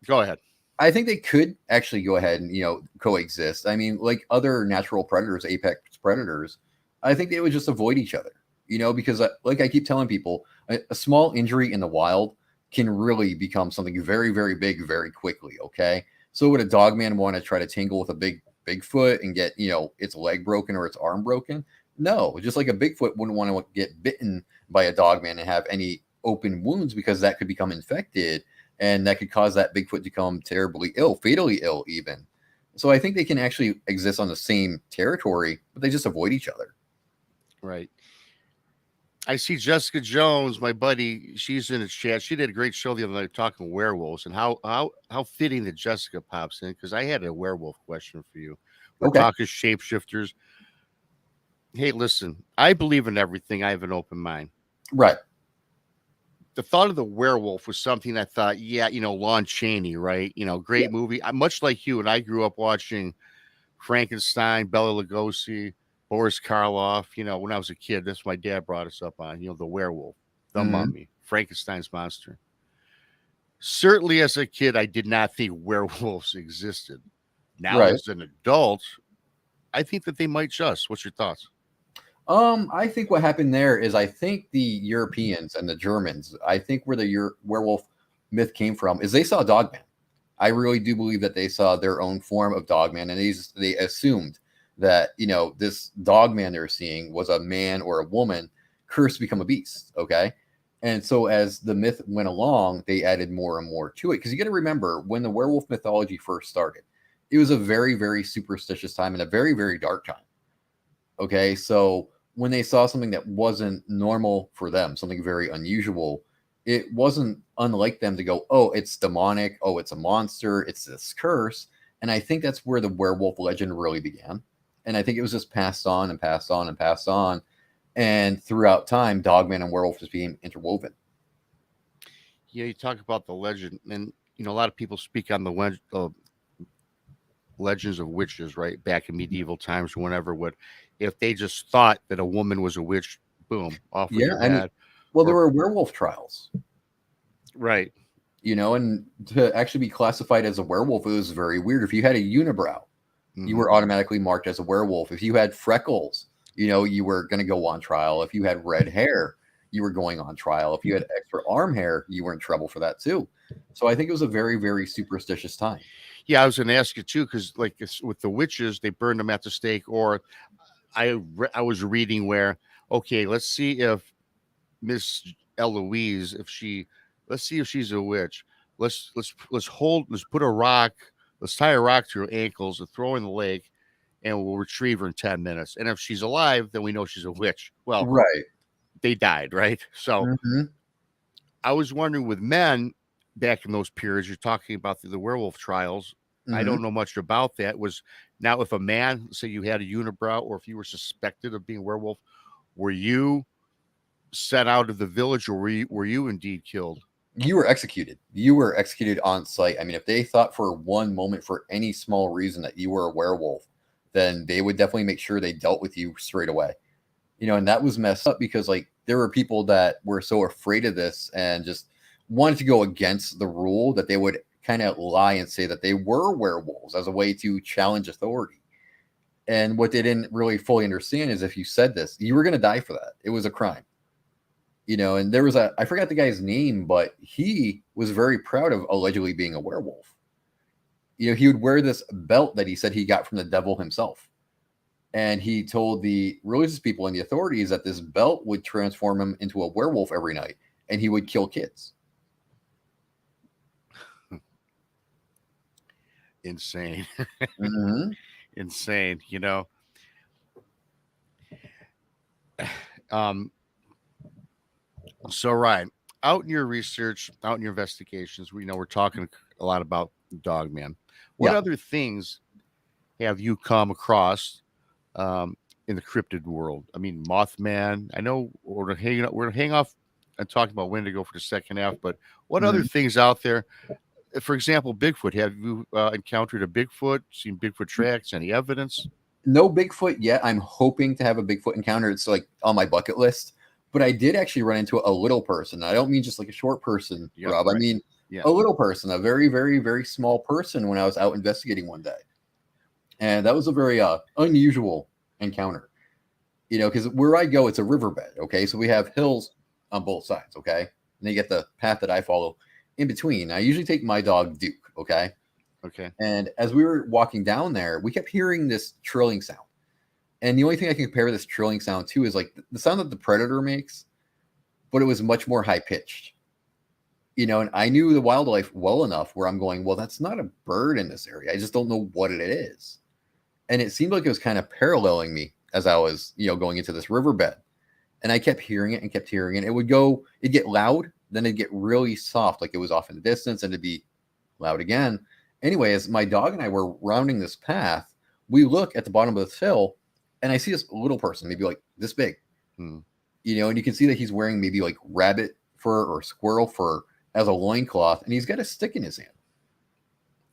Go ahead. I think they could actually go ahead and, coexist. I mean, like other natural predators, apex predators, I think they would just avoid each other, because like I keep telling people, a small injury in the wild can really become something very, very big very quickly. Okay. So would a dogman want to try to tangle with a Bigfoot and get, its leg broken or its arm broken? No, just like a Bigfoot wouldn't want to get bitten by a dogman and have any open wounds, because that could become infected and that could cause that Bigfoot to become terribly ill, fatally ill even. So I think they can actually exist on the same territory, but they just avoid each other. Right. I see Jessica Jones, my buddy. She's in the chat. She did a great show the other night talking werewolves, and how fitting that Jessica pops in, because I had a werewolf question for you. We're talking shapeshifters. Hey, listen, I believe in everything. I have an open mind. Right. The thought of the werewolf was something I thought, Lon Chaney, right? Great movie. Much like you, and I grew up watching Frankenstein, Bela Lugosi, Boris Karloff. When I was a kid, that's what my dad brought us up on. The werewolf, the mummy, Frankenstein's monster. Certainly, as a kid, I did not think werewolves existed. Now, as an adult, I think that they might just. What's your thoughts? I think what happened there is, I think the Europeans and the Germans, I think where the werewolf myth came from is they saw dogman. I really do believe that they saw their own form of dogman, and they assumed that, this dogman they're seeing was a man or a woman cursed to become a beast. Okay. And so as the myth went along, they added more and more to it. Because you got to remember, when the werewolf mythology first started, it was a very, very superstitious time and a very, very dark time. Okay. So when they saw something that wasn't normal for them, something very unusual, it wasn't unlike them to go, oh, it's demonic. Oh, it's a monster. It's this curse. And I think that's where the werewolf legend really began. And I think it was just passed on and passed on and passed on. And throughout time, dogman and werewolf just became interwoven. Yeah, you talk about the legend, and, a lot of people speak on the legends of witches, right? Back in medieval times, or whenever, if they just thought that a woman was a witch, boom, off with your head. There were werewolf trials. Right. And to actually be classified as a werewolf, it was very weird. If you had a unibrow, you were automatically marked as a werewolf. If you had freckles, you were going to go on trial. If you had red hair, you were going on trial. If you had extra arm hair, you were in trouble for that too. So I think it was a very, very superstitious time. Yeah, I was going to ask you too, because like with the witches, they burned them at the stake. Or I was reading where, okay, let's see if Miss Eloise, let's see if she's a witch. Let's put a rock. let's tie a rock to her ankles and throw her in the lake, and we'll retrieve her in 10 minutes. And if she's alive, then we know she's a witch. Well, Right. they died, right? So Mhm. I was wondering with men back in those periods, you're talking about the werewolf trials. I Mhm. don't know much about that. Was now if a man, say you had a unibrow, or if you were suspected of being a werewolf, were you sent out of the village, or were you indeed killed? You were executed. You were executed on site. I mean, if they thought for one moment, for any small reason, that you were a werewolf, then they would definitely make sure they dealt with you straight away. And that was messed up because, like, there were people that were so afraid of this and just wanted to go against the rule that they would kind of lie and say that they were werewolves as a way to challenge authority. And what they didn't really fully understand is if you said this, you were going to die for that. It was a crime. And there was I forgot the guy's name, but he was very proud of allegedly being a werewolf. He would wear this belt that he said he got from the devil himself. And he told the religious people and the authorities that this belt would transform him into a werewolf every night, and he would kill kids. Insane. Mm-hmm. Insane, Um, so Ryan, out in your research, out in your investigations, we know we're talking a lot about Dogman. What Yeah. other things have you come across in the cryptid world? I mean, Mothman. I know we're gonna hang off and talking about Wendigo for the second half, but what other Mhm. things out there? For example, Bigfoot. Have you encountered a Bigfoot? Seen Bigfoot tracks? Any evidence? No Bigfoot yet. I'm hoping to have a Bigfoot encounter. It's like on my bucket list. But I did actually run into a little person. I don't mean just like a short person, Yeah, Rob. I right. mean Yeah. a little person, a very, very, very small person when I was out investigating one day. And that was a very unusual encounter. Because where I go, it's a riverbed. Okay. So we have hills on both sides. Okay. And then you get the path that I follow in between. I usually take my dog, Duke. Okay. Okay. And as we were walking down there, we kept hearing this trilling sound. And the only thing I can compare this trilling sound to is like the sound that the predator makes, but it was much more high pitched. And I knew the wildlife well enough where I'm going, well, that's not a bird in this area. I just don't know what it is. And it seemed like it was kind of paralleling me as I was, going into this riverbed. And I kept hearing it and kept hearing it. It'd get loud, then it'd get really soft, like it was off in the distance, and it'd be loud again. Anyway, as my dog and I were rounding this path, we look at the bottom of this hill, and I see this little person, maybe like this big, Hmm. and you can see that he's wearing maybe like rabbit fur or squirrel fur as a loincloth, and he's got a stick in his hand.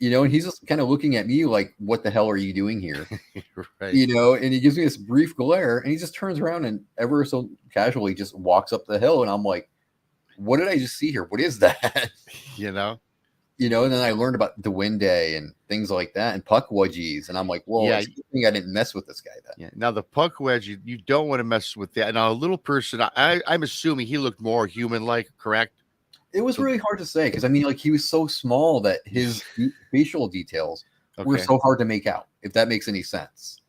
And he's just kind of looking at me like, what the hell are you doing here? Right. And he gives me this brief glare, and he just turns around and ever so casually just walks up the hill. And I'm like, what did I just see here? What is that? And then I learned about the wind day and things like that and puck wedgies. And I'm like, well, Yeah. it's a good thing I didn't mess with this guy then. Yeah. Now the puck wedge, you don't want to mess with that. Now a little person, I'm assuming he looked more human-like, correct? It was So- really hard to say because I mean, like he was so small that his facial details were Okay. so hard to make out, if that makes any sense.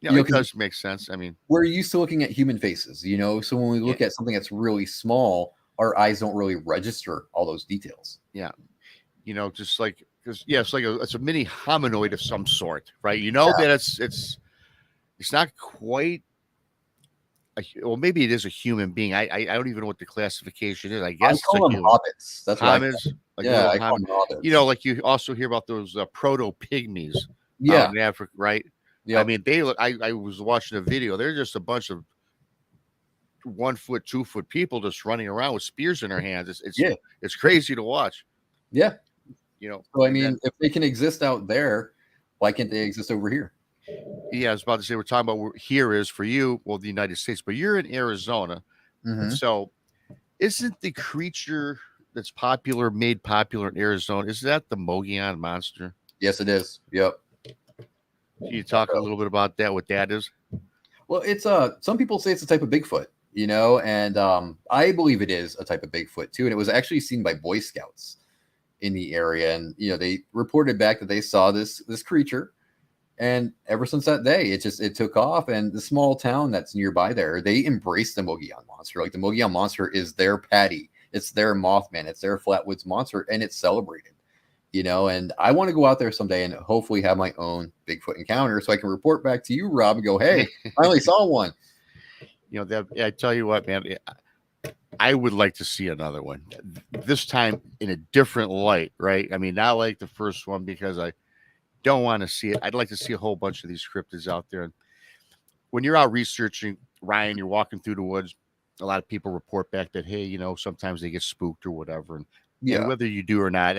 Yeah, it does make sense. I mean, We're used to looking at human faces, so when we look at something that's really small, our eyes don't really register all those details. yeah, just like because it's like it's a mini hominoid of some sort, right? That it's not quite. Well, maybe it is a human being. I don't even know what the classification is. I guess I it's call a them human. hobbits. That's what Homins, like yeah, little I call them hobbits. like you also hear about those proto pygmies out Yeah, in Africa, right? yeah. I mean, they look. I was watching a video. They're just a bunch of 1 foot, 2 foot people just running around with spears in their hands. It's crazy to watch. Yeah. So I and mean, then, if they can exist out there, why can't they exist over here? I was about to say we're talking about where here is for you, well, the United States, but you're in Arizona, Mhm. so isn't the creature that's made popular in Arizona? Is that the Mogollon monster? Yes, it is. Yep. Can you talk a little bit about that? What that is? Well, it's some people say it's a type of Bigfoot, and I believe it is a type of Bigfoot too. And it was actually seen by Boy Scouts in the area, and they reported back that they saw this creature. And ever since that day, it took off. And the small town that's nearby there, they embraced the Mogollon monster. Like the Mogollon monster is their patty. It's their Mothman. It's their Flatwoods monster, and it's celebrated. And I want to go out there someday and hopefully have my own Bigfoot encounter so I can report back to you, Rob, and go, hey, finally saw one. I tell you what, man, I would like to see another one this time in a different light, right? I mean, not like the first one because I don't want to see it. I'd like to see a whole bunch of these cryptids out there. And when you're out researching, Ryan, you're walking through the woods. A lot of people report back that, hey, sometimes they get spooked or whatever. And whether you do or not,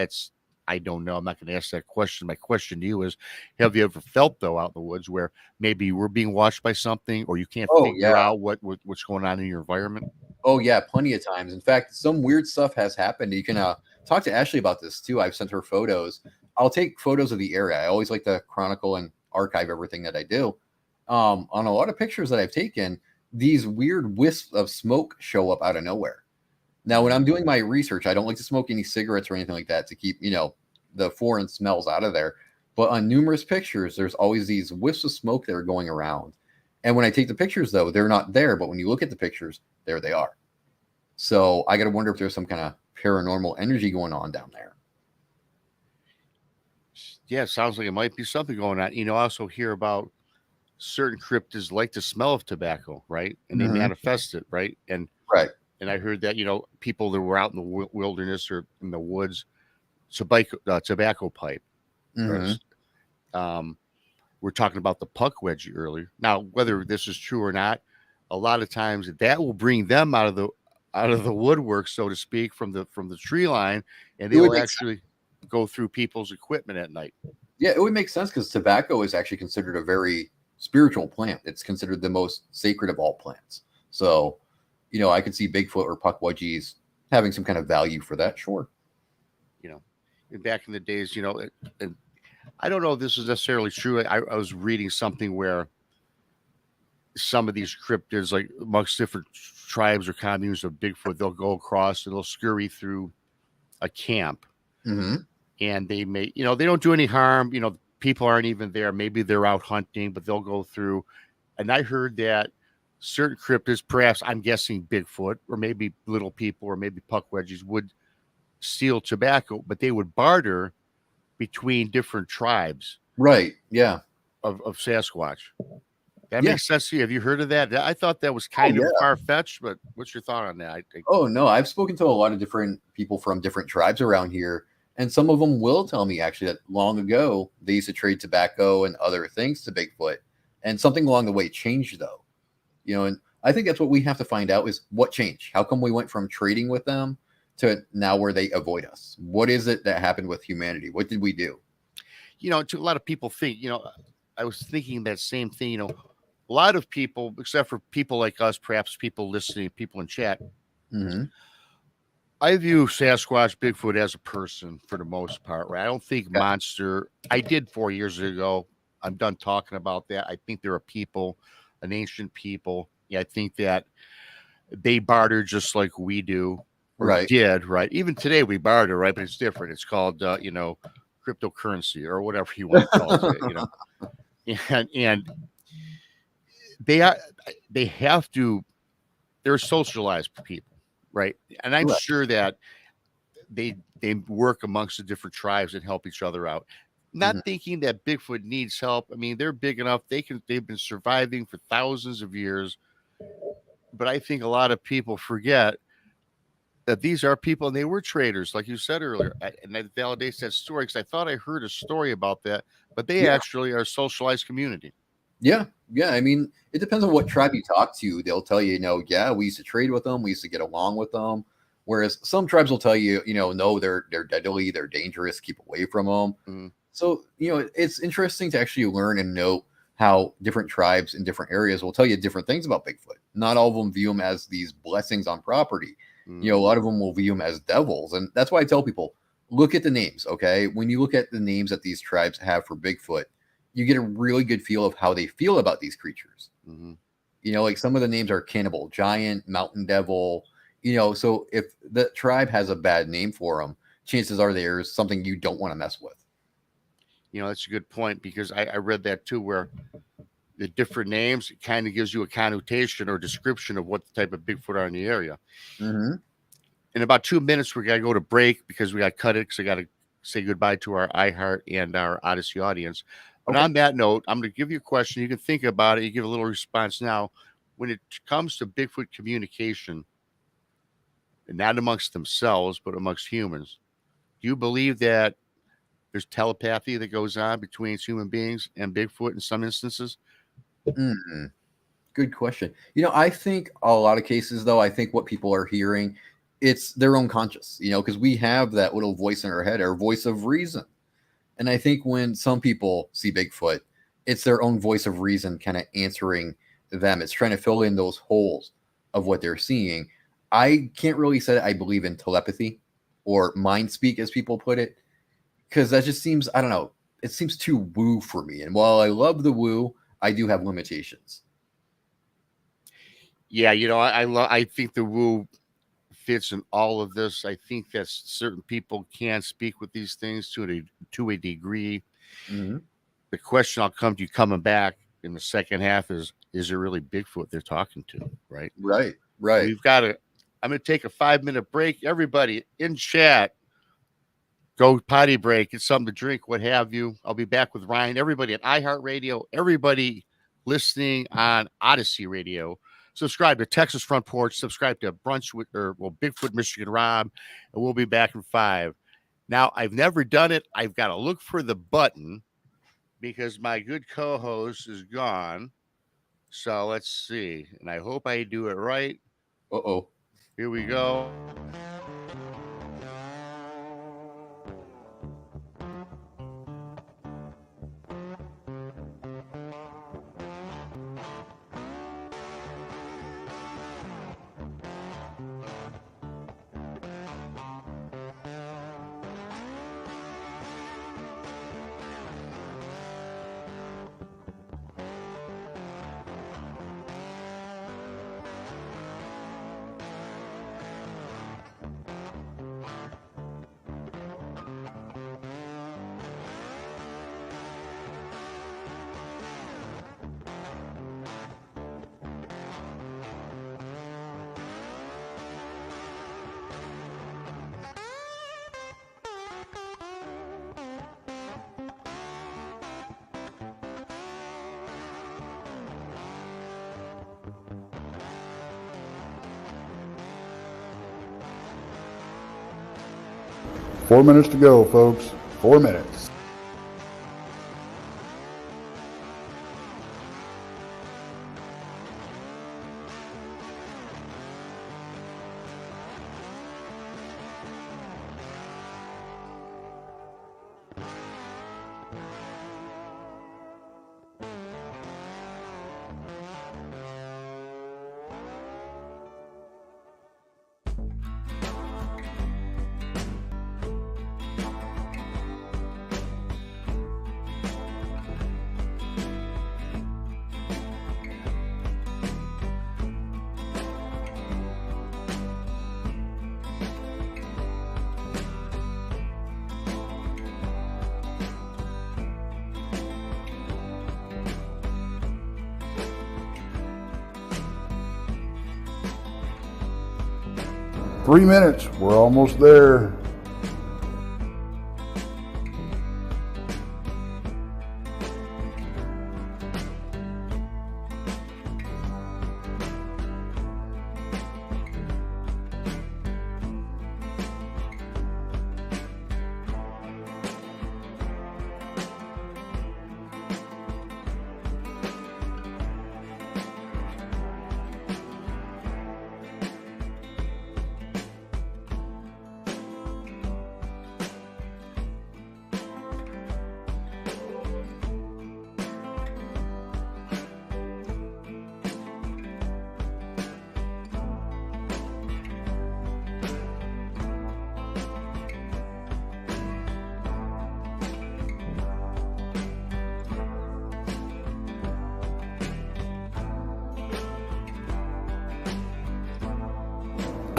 I don't know. I'm not going to ask that question. My question to you is, have you ever felt, though, out in the woods where maybe you were being watched by something or you can't figure out what's going on in your environment? Oh, yeah, plenty of times. In fact, some weird stuff has happened. You can talk to Ashley about this, too. I've sent her photos. I'll take photos of the area. I always like to chronicle and archive everything that I do. On a lot of pictures that I've taken, these weird wisps of smoke show up out of nowhere. Now, when I'm doing my research, I don't like to smoke any cigarettes or anything like that to keep, the foreign smells out of there. But on numerous pictures, there's always these wisps of smoke that are going around. And when I take the pictures, though, they're not there. But when you look at the pictures, there they are. So I got to wonder if there's some kind of paranormal energy going on down there. Yeah, it sounds like it might be something going on. I also hear about certain cryptids like the smell of tobacco, right? And they manifest it, right? And I heard that people that were out in the wilderness or in the woods, tobacco pipe. We're talking about the puck wedgie earlier. Now, whether this is true or not, a lot of times that will bring them out of the woodwork, so to speak, from the tree line, and they will actually go through people's equipment at night. Yeah, it would make sense because tobacco is actually considered a very spiritual plant. It's considered the most sacred of all plants. So, I could see Bigfoot or puckwudgies having some kind of value for that. Sure. Back in the days, and I don't know if this is necessarily true. I was reading something where some of these cryptids, like amongst different tribes or communes of Bigfoot, they'll go across and they'll scurry through a camp. And they may, they don't do any harm. People aren't even there. Maybe they're out hunting, but they'll go through. And I heard that certain cryptids, perhaps I'm guessing Bigfoot or maybe little people or maybe puckwudgies, would steal tobacco, but they would barter between different tribes. Right. Yeah. Of Sasquatch. That makes sense to you. Have you heard of that? I thought that was kind of far-fetched, but what's your thought on that? Oh, no. I've spoken to a lot of different people from different tribes around here, and some of them will tell me actually that long ago they used to trade tobacco and other things to Bigfoot, and something along the way changed, though. And I think that's what we have to find out is what changed. How come we went from trading with them to now where they avoid us? What is it that happened with humanity? What did we do? To a lot of people think, I was thinking that same thing, a lot of people, except for people like us, perhaps people listening, people in chat, I view Sasquatch, Bigfoot as a person for the most part, right? I don't think monster. I did 4 years ago. I'm done talking about that. I think they're a people, an ancient people. Yeah, I think that they barter just like we do, or did, right? Even today we barter, right? But it's different. It's called, cryptocurrency or whatever you want to call it, and they have to. They're socialized people, right? And I'm sure that they work amongst the different tribes and help each other out. Not thinking that Bigfoot needs help. I mean, they're big enough. They've been surviving for thousands of years. But I think a lot of people forget that these are people and they were traders, like you said earlier. And that validates that story because I thought I heard a story about that, but they actually are a socialized community. Yeah. Yeah. I mean, it depends on what tribe you talk to. They'll tell you, we used to trade with them. We used to get along with them. Whereas some tribes will tell you, no, they're deadly. They're dangerous. Keep away from them. So, it's interesting to actually learn and know how different tribes in different areas will tell you different things about Bigfoot. Not all of them view them as these blessings on property. A lot of them will view them as devils. And that's why I tell people, look at the names, okay? When you look at the names that these tribes have for Bigfoot, you get a really good feel of how they feel about these creatures. Like some of the names are cannibal, giant, mountain devil, so if the tribe has a bad name for them, chances are there's something you don't want to mess with. That's a good point because I read that too, where the different names kind of gives you a connotation or description of what the type of Bigfoot are in the area. In about 2 minutes, we're going to go to break because we got to cut it because I got to say goodbye to our iHeart and our Odyssey audience. But Okay. on that note, I'm going to give you a question. You can think about it. You give a little response now. When it comes to Bigfoot communication, and not amongst themselves, but amongst humans, do you believe that there's telepathy that goes on between human beings and Bigfoot in some instances? Mm, good question. I think a lot of cases, though, I think what people are hearing, it's their own conscious, because we have that little voice in our head, our voice of reason. And I think when some people see Bigfoot, it's their own voice of reason kind of answering them. It's trying to fill in those holes of what they're seeing. I can't really say that I believe in telepathy or mind speak, as people put it, because that just seems, I don't know, it seems too woo for me. And while I love the woo, I do have limitations. Yeah, I think the woo fits in all of this. I think that certain people can speak with these things to a degree. Mm-hmm. The question I'll come to you coming back in the second half is it really Bigfoot they're talking to, right? Right. I'm going to take a 5-minute break. Everybody in chat, go potty break, get something to drink, what have you. I'll be back with Ryan. Everybody at iHeartRadio, everybody listening on Odyssey Radio. Subscribe to Texas Front Porch. Subscribe to Bigfoot Michigan Rob, and we'll be back in 5. Now, I've never done it. I've got to look for the button because my good co-host is gone. So let's see. And I hope I do it right. Uh-oh. Here we go. Four minutes to go, folks. 4 minutes. Three minutes. We're almost there.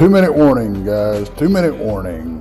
Two-minute warning, guys. 2-minute warning.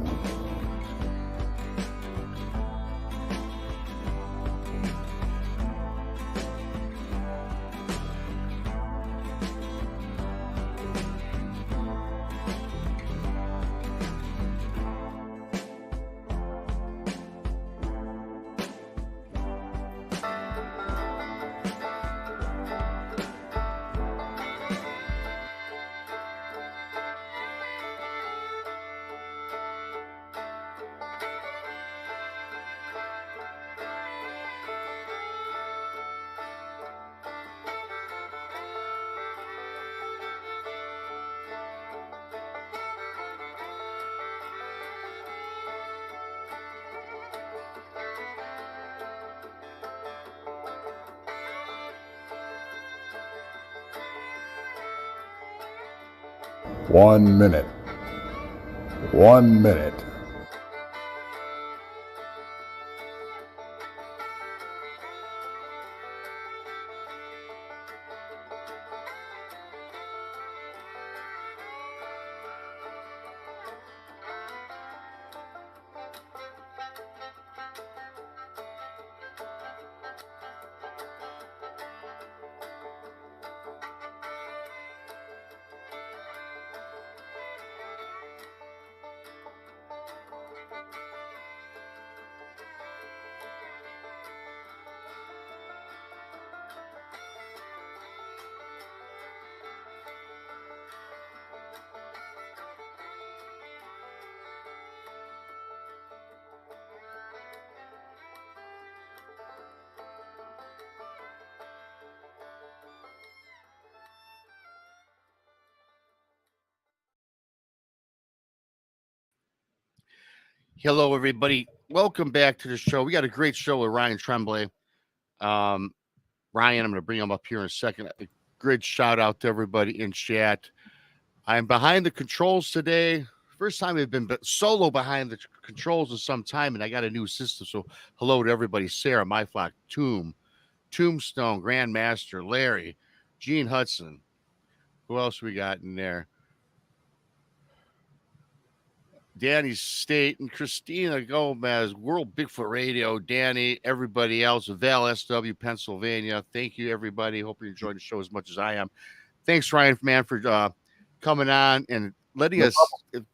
1 minute. 1 minute. Hello, everybody. Welcome back to the show. We got a great show with Ryan Tremblay. Ryan, I'm going to bring him up here in a second. A great shout out to everybody in chat. I'm behind the controls today. First time I've been solo behind the controls in some time, and I got a new system. So hello to everybody. Sarah, MyFlock, Tombstone, Grandmaster, Larry, Gene Hudson. Who else we got in there? Danny State and Christina Gomez, World Bigfoot Radio, Danny, everybody else, Val SW, Pennsylvania. Thank you, everybody. Hope you're enjoying the show as much as I am. Thanks, Ryan, man, for coming on and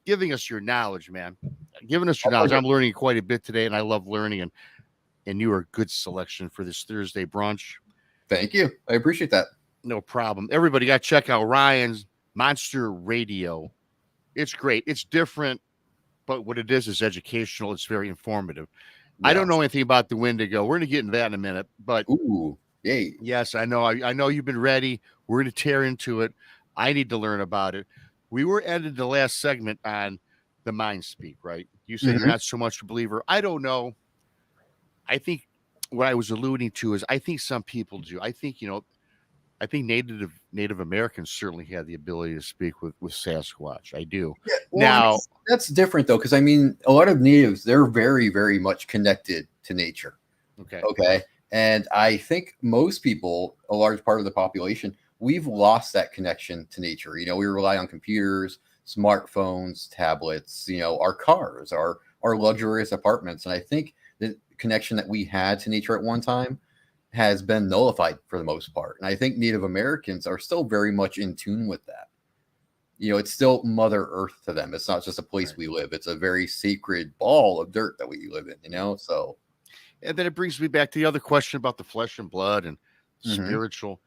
giving us your knowledge, man. Giving us your knowledge. I'm learning quite a bit today, and I love learning. And you are a good selection for this Thursday brunch. Thank you. I appreciate that. No problem. Everybody got to check out Ryan's Monster Radio. It's great. It's different. But what it is educational. It's very informative. Yeah. I don't know anything about the Wendigo. We're going to get into that in a minute. But ooh, yay! Yes, I know. I know you've been ready. We're going to tear into it. I need to learn about it. We were ended the last segment on the mind speak, right? You said you're not so much a believer. I don't know. I think what I was alluding to is I think some people do. I think I think Native Americans certainly had the ability to speak with Sasquatch. I do. Yeah, well, now that's different though, because I mean, a lot of natives, they're very, very much connected to nature. Okay. And I think most people, a large part of the population, we've lost that connection to nature. We rely on computers, smartphones, tablets, our cars, our luxurious apartments. And I think the connection that we had to nature at one time has been nullified for the most part. And I think Native Americans are still very much in tune with that. It's still Mother Earth to them. It's not just a place we live. It's a very sacred ball of dirt that we live in, so. And then it brings me back to the other question about the flesh and blood and spiritual.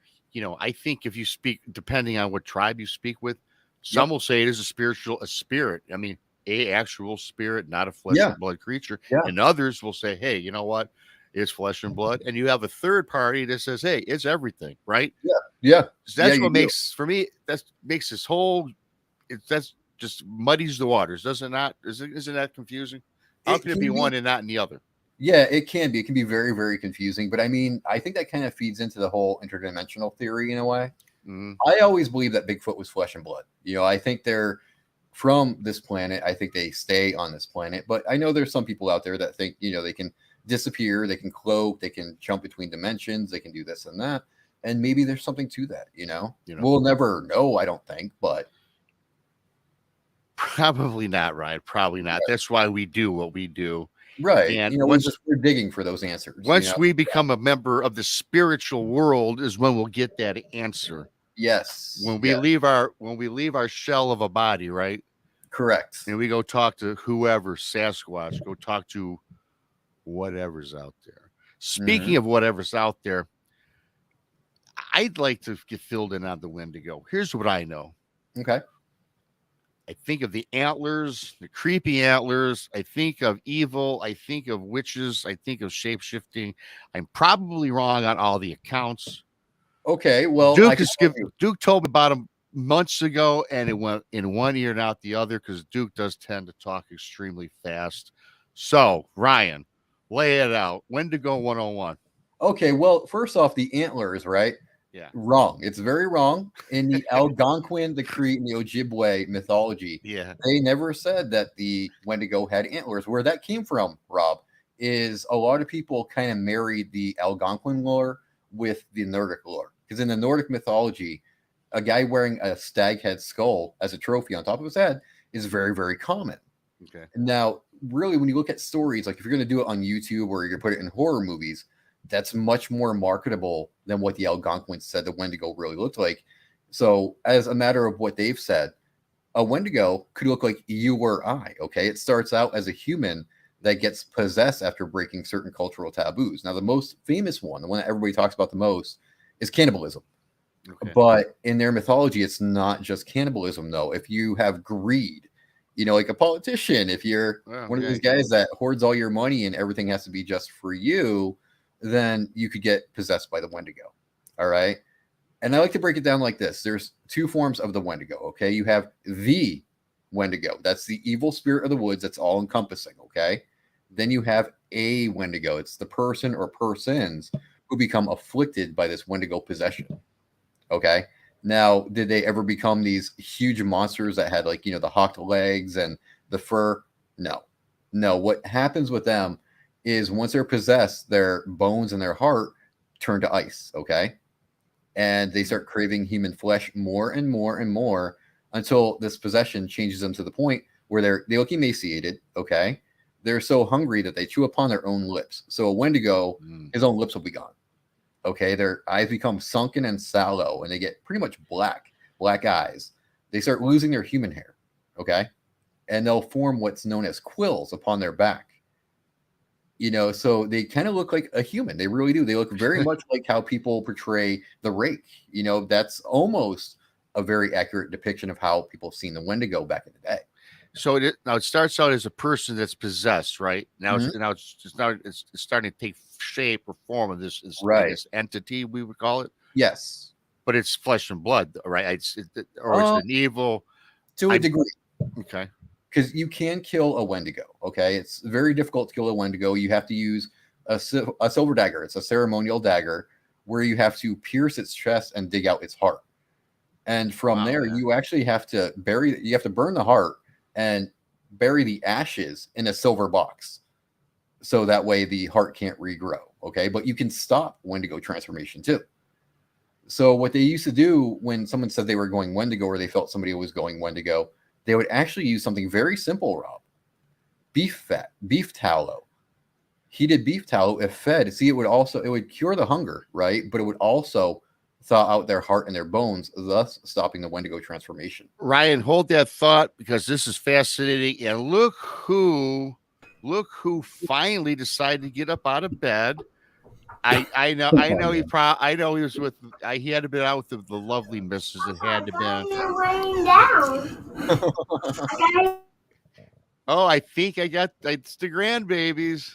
I think if you speak, depending on what tribe you speak with, some will say it is a spirit. I mean, a actual spirit, not a flesh and blood creature. Yeah. And others will say, hey, you know what? It's flesh and blood. And you have a third party that says, hey, it's everything, right? Yeah. So that's what makes, for me, that makes this whole, that's just muddies the waters, does it not? Isn't that confusing? How can it be one and not in the other? Yeah, it can be. It can be very, very confusing. But I mean, I think that kind of feeds into the whole interdimensional theory in a way. I always believe that Bigfoot was flesh and blood. I think they're from this planet. I think they stay on this planet. But I know there's some people out there that think, they can disappear, they can cloak, they can jump between dimensions, they can do this and that. And maybe there's something to that, We'll never know, I don't think, but. Probably not, Ryan. Probably not. Right. That's why we do what we do. Right. And we're digging for those answers. Once we become a member of the spiritual world is when we'll get that answer. Yes. When we leave our shell of a body, right? Correct. And we go talk to whoever, Sasquatch, go talk to whatever's out there. Speaking of whatever's out there, I'd like to get filled in on the Wendigo. Here's what I know. Okay. I think of the antlers, the creepy antlers. I think of evil. I think of witches. I think of shape-shifting. I'm probably wrong on all the accounts. Okay, well, Duke told me about them months ago, and it went in one ear and out the other because Duke does tend to talk extremely fast. So, Ryan, lay it out. Wendigo 101. Okay, well, first off, the antlers, right? Yeah. Wrong. It's very wrong. In the Algonquin, the Cree, and the Ojibwe mythology, Yeah. they never said that the Wendigo had antlers. Where that came from, Rob, is a lot of people kind of married the Algonquin lore with the Nordic lore. Because in the Nordic mythology, a guy wearing a stag head skull as a trophy on top of his head is very, very common. Okay. Now, really, when you look at stories, like if you're going to do it on YouTube or you're going to put it in horror movies, that's much more marketable than what the Algonquins said the Wendigo really looked like. So, as a matter of what they've said, a Wendigo could look like you or I. Okay. It starts out as a human that gets possessed after breaking certain cultural taboos. Now, the most famous one, the one that everybody talks about the most, is cannibalism. Okay. But in their mythology, it's not just cannibalism, though. If you have greed, like a politician, if you're one of these guys that hoards all your money and everything has to be just for you, then you could get possessed by the Wendigo. All right. And I like to break it down like this. There's two forms of the Wendigo. Okay. You have the Wendigo. That's the evil spirit of the woods. That's all encompassing. Okay. Then you have a Wendigo. It's the person or persons who become afflicted by this Wendigo possession. Okay. Now, did they ever become these huge monsters that had the hawked legs and the fur? No. What happens with them is once they're possessed, their bones and their heart turn to ice. Okay. And they start craving human flesh more and more and more until this possession changes them to the point where they look emaciated. Okay. They're so hungry that they chew upon their own lips. So a Wendigo, his own lips will be gone. Okay, their eyes become sunken and sallow, and they get pretty much black eyes. They start losing their human hair, okay? And they'll form what's known as quills upon their back. So they kind of look like a human. They really do. They look very much like how people portray the rake. That's almost a very accurate depiction of how people have seen the Wendigo back in the day. So it starts out as a person that's possessed, right? Now it's starting to take shape or form of this entity, we would call it. Yes, but it's flesh and blood, right? It's an evil to a degree. Okay, because you can kill a Wendigo. Okay, it's very difficult to kill a Wendigo. You have to use a silver dagger. It's a ceremonial dagger where you have to pierce its chest and dig out its heart. And from there, you actually have to burn the heart and bury the ashes in a silver box. So that way the heart can't regrow. Okay. But you can stop Wendigo transformation too. So what they used to do when someone said they were going Wendigo or they felt somebody was going Wendigo, they would actually use something very simple, Rob. Beef fat, beef tallow. Heated beef tallow, if fed, it would cure the hunger, right? But it would also thaw out their heart and their bones, thus stopping the Wendigo transformation. Ryan, hold that thought because this is fascinating. And look who finally decided to get up out of bed. I know he was with. He had to be out with the lovely missus. It had to be. You're laying down. Oh, I think it's the grandbabies.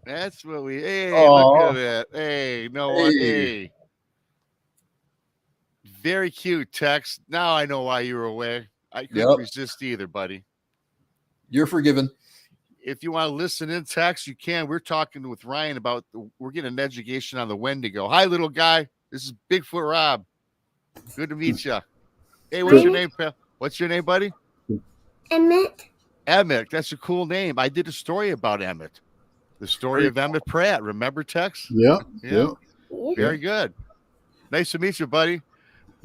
That's what we. Hey, look at that. Hey, hey. Very cute, Tex. Now I know why you were away. I couldn't resist either, buddy. You're forgiven. If you want to listen in, Tex, you can. We're talking with Ryan about we're getting an education on the Wendigo. Hi, little guy. This is Bigfoot Rob. Good to meet you. Hey, what's your name, pal? What's your name, buddy? Emmett. Emmett. That's a cool name. I did a story about Emmett. The story of Emmett Pratt. Remember, Tex? Yeah. Very good. Nice to meet you, buddy.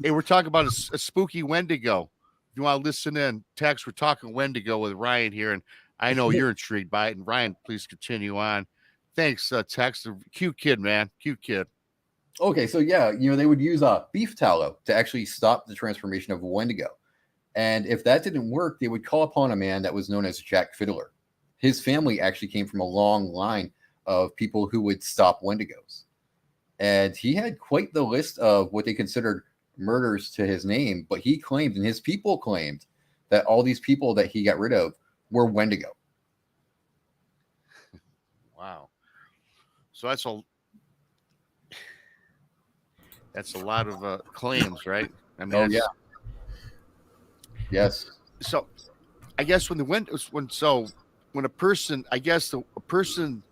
Hey, we're talking about a spooky Wendigo. If you want to listen in, Tex, we're talking Wendigo with Ryan here, and I know you're intrigued by it. And Ryan, please continue on. Thanks, Tex. Cute kid, man. Cute kid. Okay, so they would use beef tallow to actually stop the transformation of a Wendigo. And if that didn't work, they would call upon a man that was known as Jack Fiddler. His family actually came from a long line of people who would stop Wendigos. And he had quite the list of what they considered murders to his name, but he claimed, and his people claimed, that all these people that he got rid of were Wendigo. Wow. So that's a lot of claims, right? I mean, Yes. So I guess when a person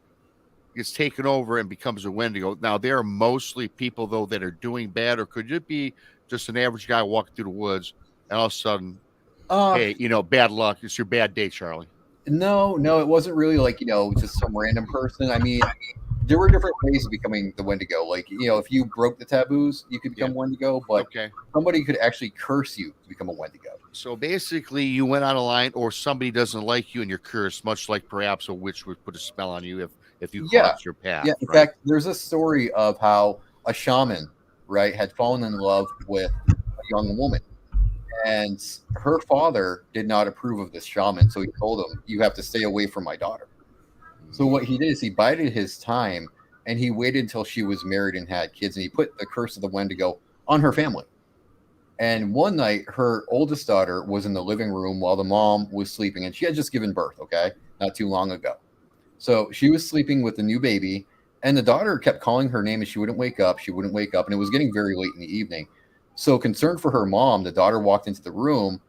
gets taken over and becomes a Wendigo. Now, there are mostly people, though, that are doing bad, or could it be just an average guy walking through the woods and all of a sudden, Uh, hey, bad luck. It's your bad day, Charlie. no, it wasn't really like, just some random person. I mean, there were different ways of becoming the Wendigo. Like, if you broke the taboos, you could Yeah. become Wendigo, but Okay. somebody could actually curse you to become a Wendigo. So basically, you went on a line, or somebody doesn't like you and you're cursed, much like perhaps a witch would put a spell on you if you Yeah. crossed your path. Yeah. In right? fact, there's a story of how a shaman, right, had fallen in love with a young woman. And her father did not approve of this shaman. So he told him, "You have to stay away from my daughter." So what he did is he bided his time and he waited until she was married and had kids. And he put the curse of the Wendigo on her family. And one night, her oldest daughter was in the living room while the mom was sleeping. And she had just given birth, okay, not too long ago. So she was sleeping with the new baby. And the daughter kept calling her name and she wouldn't wake up. She wouldn't wake up. And it was getting very late in the evening. So concerned for her mom, the daughter walked into the room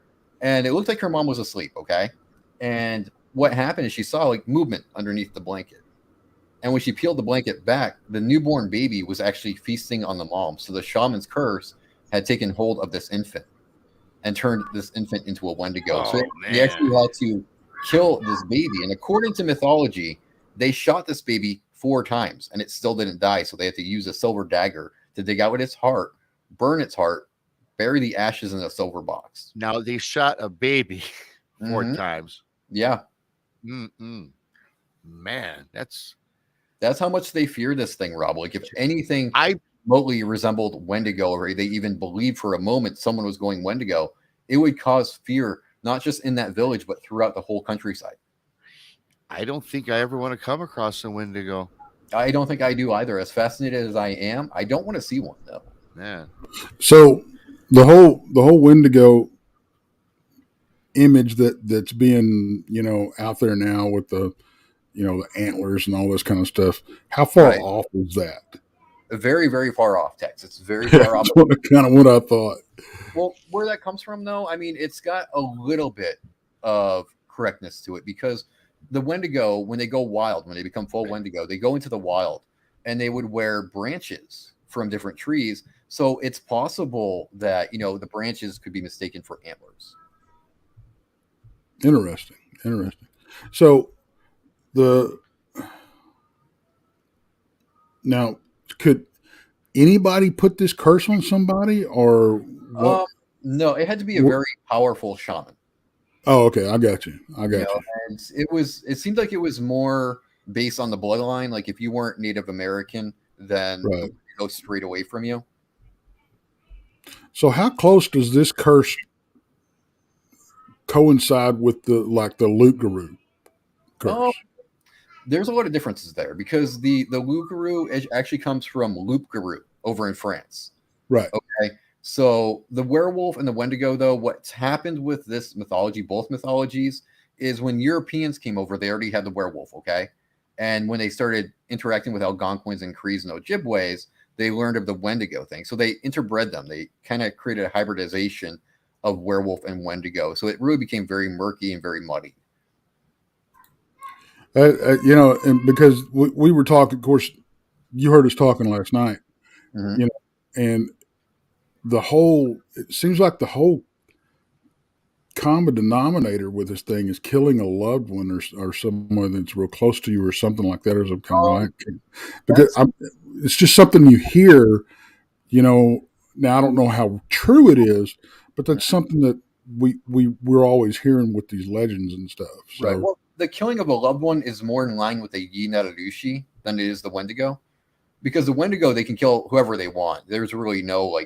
and it looked like her mom was asleep, okay? And what happened is she saw like movement underneath the blanket. And when she peeled the blanket back, the newborn baby was actually feasting on the mom. So the shaman's curse had taken hold of this infant and turned this infant into a Wendigo. So they actually had to kill this baby. And according to mythology, they shot this baby 4 times and it still didn't die. So they had to use a silver dagger to dig out its heart, burn its heart, bury the ashes in a silver box. Now, they shot a baby 4 Mhm. times. Yeah. Mm-mm. Man, that's how much they fear this thing, Rob. Like if anything I remotely resembled Wendigo, or they even believed for a moment someone was going Wendigo, it would cause fear, not just in that village, but throughout the whole countryside. I don't think I ever want to come across a Wendigo. I don't think I do either. As fascinated as I am, I don't want to see one though. Man. So the whole Wendigo image that's being out there now with the the antlers and all this kind of stuff. How far Right. off is that? Very, very far off, Tex. It's very far off. That's kind of what I thought. Well, where that comes from, though, I mean, it's got a little bit of correctness to it because the Wendigo, when they go wild, when they become full Wendigo, they go into the wild and they would wear branches from different trees. So it's possible that, the branches could be mistaken for antlers. Interesting. So now could anybody put this curse on somebody or what? No, it had to be a very powerful shaman. Oh, okay. I got you. And it seemed like it was more based on the bloodline. Like if you weren't Native American, then Right. it would go straight away from you. So how close does this curse coincide with the Loup-Garou curse? There's a lot of differences there because the Loup-Garou actually comes from Loup-Garou over in France. Right. Okay. So the werewolf and the Wendigo, though, what's happened with this mythology, both mythologies, is when Europeans came over, they already had the werewolf, okay? And when they started interacting with Algonquins and Crees and Ojibways, they learned of the Wendigo thing. So they interbred them. They kind of created a hybridization of werewolf and Wendigo. So it really became very murky and very muddy. And because we were talking, of course, you heard us talking last night, Mhm. And it seems like the whole common denominator with this thing is killing a loved one or someone that's real close to you or something like that, or some kind of because it's just something you hear, now I don't know how true it is, but that's something that we're always hearing with these legends and stuff. So, Right. Well, the killing of a loved one is more in line with the Yinatadushi than it is the Wendigo. Because the Wendigo, they can kill whoever they want. There's really no,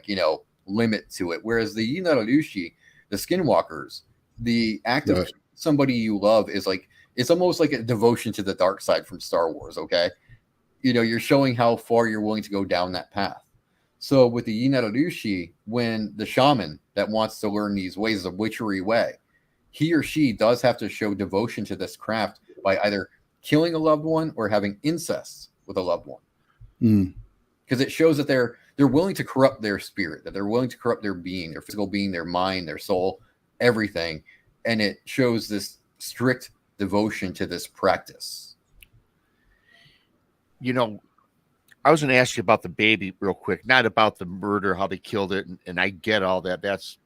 limit to it. Whereas the Yinatadushi, the skinwalkers, the act of somebody you love is it's almost like a devotion to the dark side from Star Wars, okay? You're showing how far you're willing to go down that path. So with the Yinatadushi, when the shaman that wants to learn these ways of witchery way, he or she does have to show devotion to this craft by either killing a loved one or having incest with a loved one. Because it shows that they're willing to corrupt their spirit, that they're willing to corrupt their being, their physical being, their mind, their soul, everything. And it shows this strict devotion to this practice. you know, I was going to ask you about the baby real quick, not about the murder, how they killed it, and I get all that. That's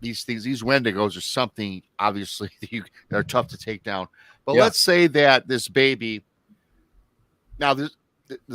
these things. These Wendigos are something obviously that are tough to take down. But Yeah. let's say that this baby now the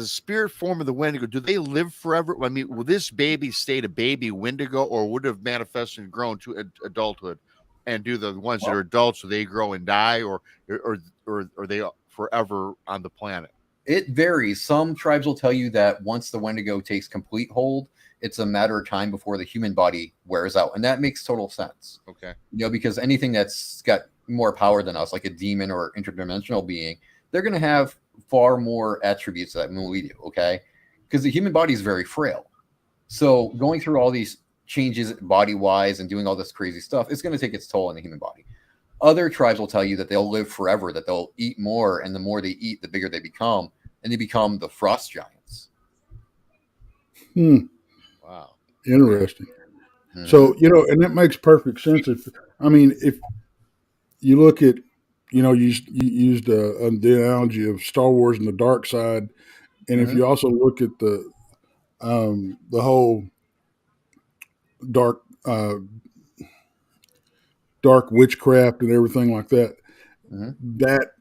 spirit form of the Wendigo. Do they live forever? I mean, will this baby stay a baby Wendigo, or would it have manifested and grown to adulthood? And do the ones that are adults, do they grow and die, or are they forever on the planet? It varies. Some tribes will tell you that once the Wendigo takes complete hold, it's a matter of time before the human body wears out. And that makes total sense. Okay. Because anything that's got more power than us, like a demon or interdimensional being, they're going to have far more attributes than we do. Okay. Because the human body is very frail. So going through all these changes body wise and doing all this crazy stuff, it's going to take its toll on the human body. Other tribes will tell you that they'll live forever, that they'll eat more, and the more they eat, the bigger they become, and they become the frost giants. Wow. Interesting. Mm-hmm. So, and that makes perfect sense. If you look at, you used the analogy of Star Wars and the dark side, and if you also look at the whole dark witchcraft and everything like that, that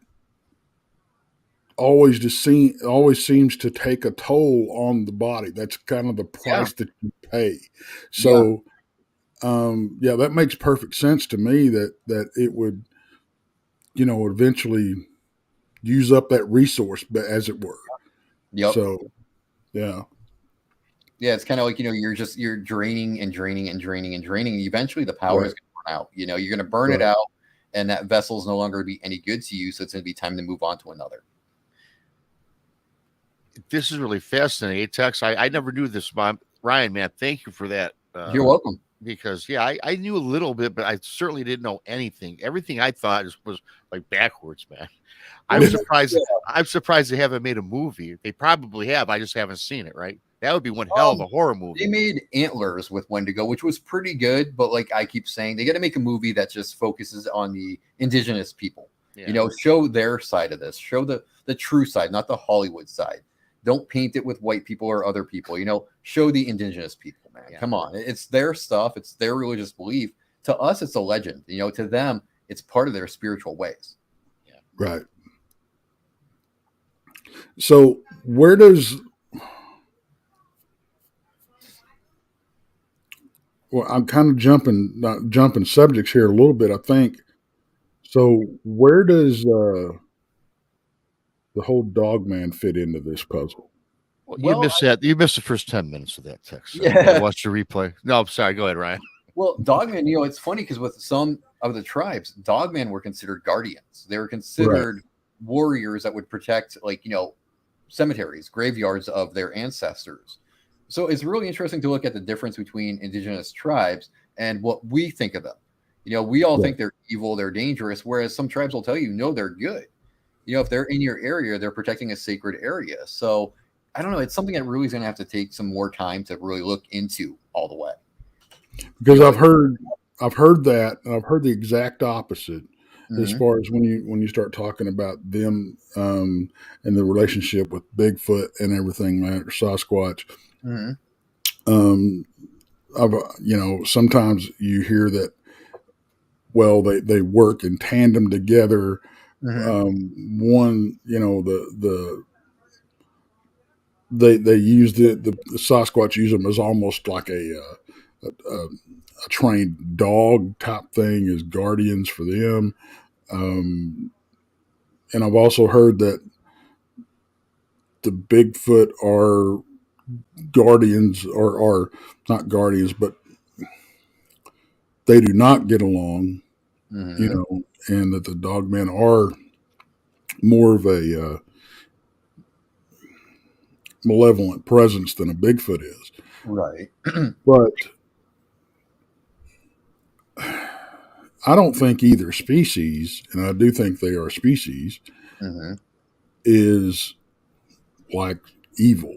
always seems to take a toll on the body. That's kind of the price that you pay. So, that makes perfect sense to me that it would, eventually use up that resource, as it were. Yep. So, yeah. Yeah, it's kind of like, you're draining and draining and draining and draining. And eventually the power is going to run out. You're going to burn it out, and that vessel is no longer going to be any good to you. So it's going to be time to move on to another. This is really fascinating, Tex. I never knew this, Ryan, man. Thank you for that. You're welcome. Because I knew a little bit, but I certainly didn't know anything. Everything I thought was like backwards, man. I'm surprised. I'm surprised they haven't made a movie. They probably have. I just haven't seen it. Right? That would be one hell of a horror movie. They made Antlers with Wendigo, which was pretty good. But like I keep saying, they got to make a movie that just focuses on the indigenous people. Yeah. Show their side of this. Show the true side, not the Hollywood side. Don't paint it with white people or other people. Show the indigenous people, man. Yeah. Come on. It's their stuff. It's their religious belief. To us, it's a legend. To them, it's part of their spiritual ways. Yeah. Right. So where does... Well, I'm kind of jumping subjects here a little bit, I think. So where does the whole dog man fit into this puzzle? Well, you missed that. You missed the first 10 minutes of that text. So yeah. Watch the replay. No, I'm sorry. Go ahead, Ryan. Well, dogman, it's funny because with some of the tribes, dogmen were considered guardians. They were considered warriors that would protect, cemeteries, graveyards of their ancestors. So it's really interesting to look at the difference between indigenous tribes and what we think of them. We all think they're evil, they're dangerous, whereas some tribes will tell you, no, they're good. If they're in your area, they're protecting a sacred area. So I don't know. It's something that really is going to have to take some more time to really look into all the way. Because I've heard that, and I've heard the exact opposite as far as when you start talking about them and the relationship with Bigfoot and everything like that, or Sasquatch. Sometimes you hear that, well, they work in tandem together. One, they use the Sasquatch use them as almost like a trained dog type thing as guardians for them. And I've also heard that the Bigfoot are guardians or not guardians, but they do not get along, and that the dogmen are more of a malevolent presence than a Bigfoot is. Right. But I don't think either species, and I do think they are species, is like evil.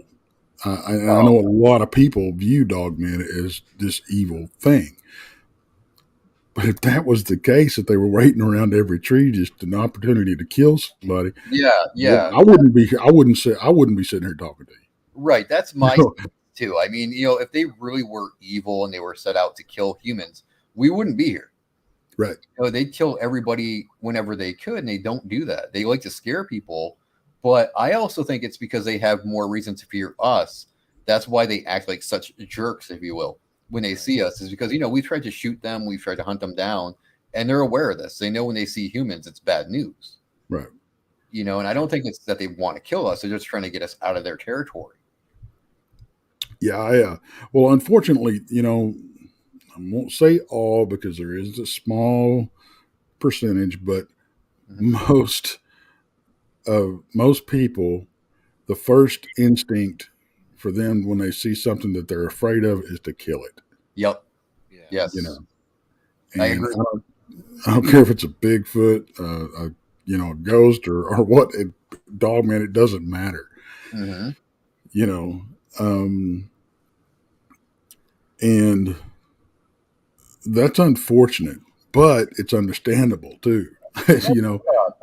I know a lot of people view dogmen as this evil thing. But if that was the case, if they were waiting around every tree just an opportunity to kill somebody, Yeah. I wouldn't be. I wouldn't be sitting here talking to you. Right. That's my No. too. I mean, if they really were evil and they were set out to kill humans, we wouldn't be here. Right. They'd kill everybody whenever they could, and they don't do that. They like to scare people, but I also think it's because they have more reason to fear us. That's why they act like such jerks, if you will, when they see us, is because, we've tried to shoot them, we've tried to hunt them down, and they're aware of this. They know when they see humans, it's bad news. Right. And I don't think it's that they want to kill us. They're just trying to get us out of their territory. Yeah. Well, unfortunately, I won't say all because there is a small percentage, but most people, the first instinct for them when they see something that they're afraid of is to kill it. Yep. Yeah. Yes. And I agree. I don't care if it's a Bigfoot, a ghost or what. Dog man, it doesn't matter. Mm-hmm. And that's unfortunate, but it's understandable too. I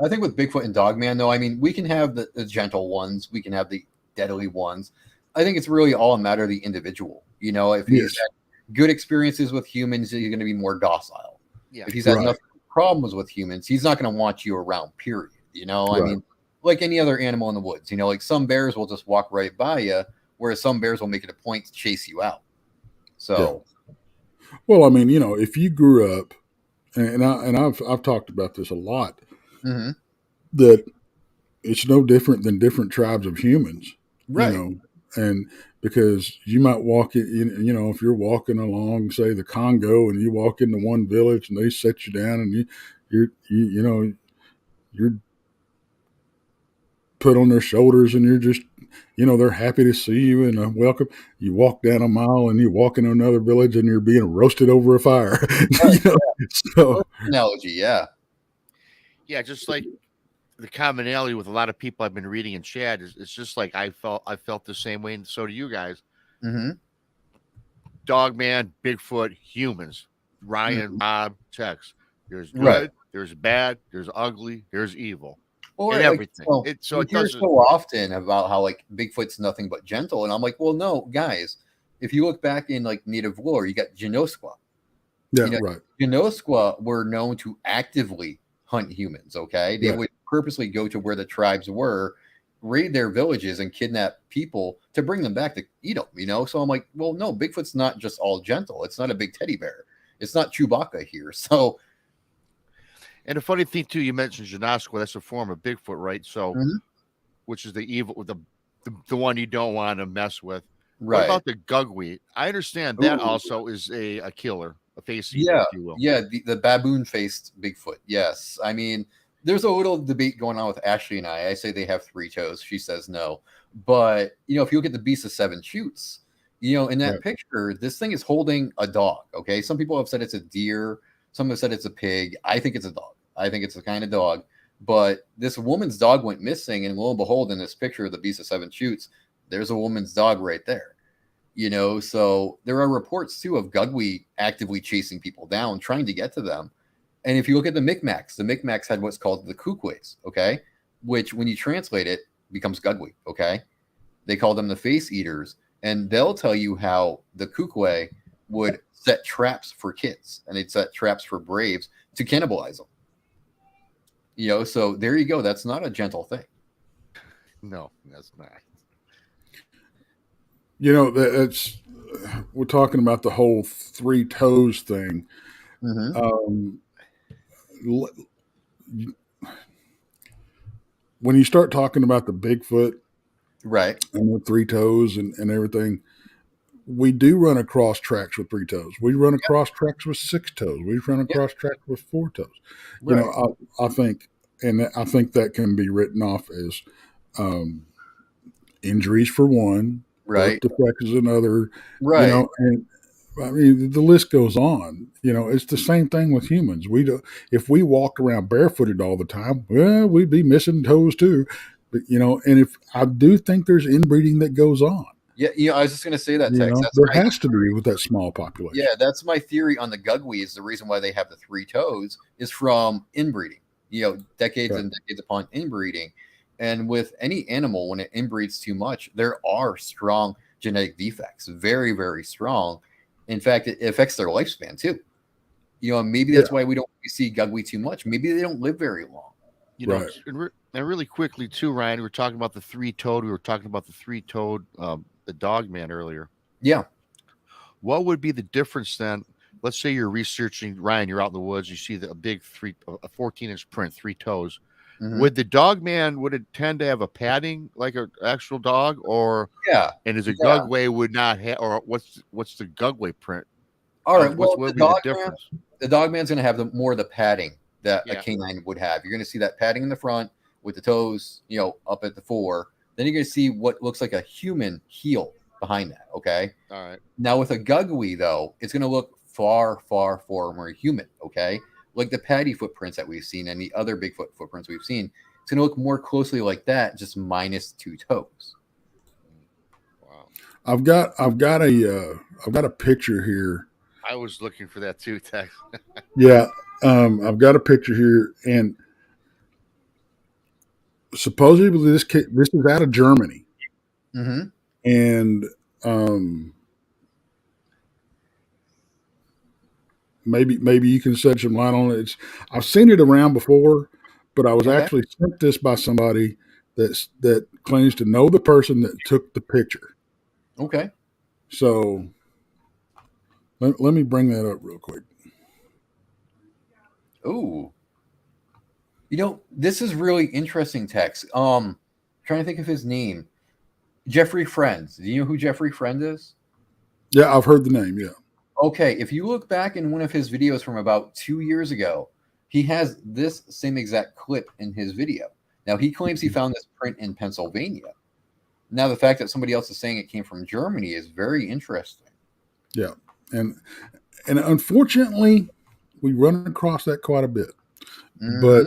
think with Bigfoot and Dogman, though, I mean, we can have the gentle ones, we can have the deadly ones. I think it's really all a matter of the individual. If he's had good experiences with humans, he's going to be more docile. Yeah. If he's had enough problems with humans, he's not going to want you around, period. I mean, like any other animal in the woods, like some bears will just walk right by you, whereas some bears will make it a point to chase you out. So, well, I mean, if you grew up, and I've talked about this a lot, that it's no different than different tribes of humans, right? And because you might walk in, if you're walking along, say the Congo, and you walk into one village and they set you down, and you're put on their shoulders, and you're just, they're happy to see you and welcome. You walk down a mile and you walk into another village and you're being roasted over a fire. So analogy, yeah, just like the commonality with a lot of people I've been reading in chat is it's just like I felt the same way, and so do you guys. Mm-hmm. Dogman, Bigfoot, humans, Ryan, Rob, Tex. There's good, there's bad, there's ugly, there's evil. And everything. It doesn't so often about how like Bigfoot's nothing but gentle, and I'm like, well, no, guys. If you look back in like native lore, you got Genosqua. Genosqua were known to actively hunt humans. Okay, they would purposely go to where the tribes were, raid their villages, and kidnap people to bring them back to eat them. So I'm like, well, no, Bigfoot's not just all gentle. It's not a big teddy bear. It's not Chewbacca here. So. And the funny thing too, you mentioned Genosqua. That's a form of Bigfoot, right? So, which is the evil, the one you don't want to mess with. Right. What about the Gugwe? I understand that also is a killer, a face eater, if you will. Yeah, the baboon-faced Bigfoot. Yes, I mean, there's a little debate going on with Ashley and I. I say they have 3 toes. She says no. But if you look at the Beast of 7 Shoots, in that picture, this thing is holding a dog. Okay, some people have said it's a deer. Some have said it's a pig. I think it's a dog. I think it's the kind of dog. But this woman's dog went missing, and lo and behold, in this picture of the Beast of 7 Shoots, there's a woman's dog right there. So there are reports too of Gugwe actively chasing people down, trying to get to them. And if you look at the Micmacs had what's called the Kukways, okay, which when you translate it becomes Gugwe, okay. They call them the face eaters, and they'll tell you how the Kukway would set traps for kids, and they'd set traps for braves to cannibalize them. So there you go. That's not a gentle thing. No, that's not. That's we're talking about the whole 3 toes thing. When you start talking about the Bigfoot, right, and the 3 toes and everything, we do run across tracks with 3 toes. We run across tracks with 6 toes. We run across tracks with 4 toes. Right. I think that can be written off as injuries for one, right? Defects is another, right? And I mean the list goes on. It's the same thing with humans. If we walked around barefooted all the time, well, we'd be missing toes too. But and if I do think there's inbreeding that goes on. Yeah, I was just going to say that, You Tex. know, there has to be with that small population. Yeah, that's my theory on the gugwees. The reason why they have the 3 toes is from inbreeding. Decades Right. and decades upon inbreeding. And with any animal, when it inbreeds too much, there are strong genetic defects, very, very strong. In fact, it affects their lifespan too. Maybe that's why we don't see gugwe too much. Maybe they don't live very long. Right. And really quickly too, Ryan, we were talking about the 3-toed. We were talking about the 3-toed, the dog man earlier. Yeah. What would be the difference then? Let's say you're researching, Ryan, you're out in the woods, you see a big a 14-inch print, 3 toes. Mhm. Would the dog man, would it tend to have a padding like an actual dog, or Yeah. and is a gugway would not have, or what's the gugway print? All right. Well, what would be the difference? The dog man's going to have more of the padding that a Yeah. canine would have. You're going to see that padding in the front with the toes, up at the fore. Then you're going to see what looks like a human heel behind that. Okay. All right. Now with a gugwe though, it's going to look far, far, far more human. Okay. Like the patty footprints that we've seen and the other Bigfoot footprints we've seen, it's going to look more closely like that, just minus 2 toes. Wow. I've got a picture here. I was looking for that too, Tex. Yeah. I've got a picture here, and supposedly this is out of Germany. Mm-hmm. And maybe you can shed some light on it. I've seen it around before, but I was actually sent this by somebody that claims to know the person that took the picture. Okay. So let me bring that up real quick. Ooh. This is really interesting, Tex. Trying to think of his name. Jeffrey Friend. Do you know who Jeffrey Friend is? Yeah, I've heard the name, yeah. Okay, if you look back in one of his videos from about 2 years ago, he has this same exact clip in his video. Now, he claims he found this print in Pennsylvania. Now, the fact that somebody else is saying it came from Germany is very interesting. Yeah, and unfortunately, we run across that quite a bit. Mm-hmm. But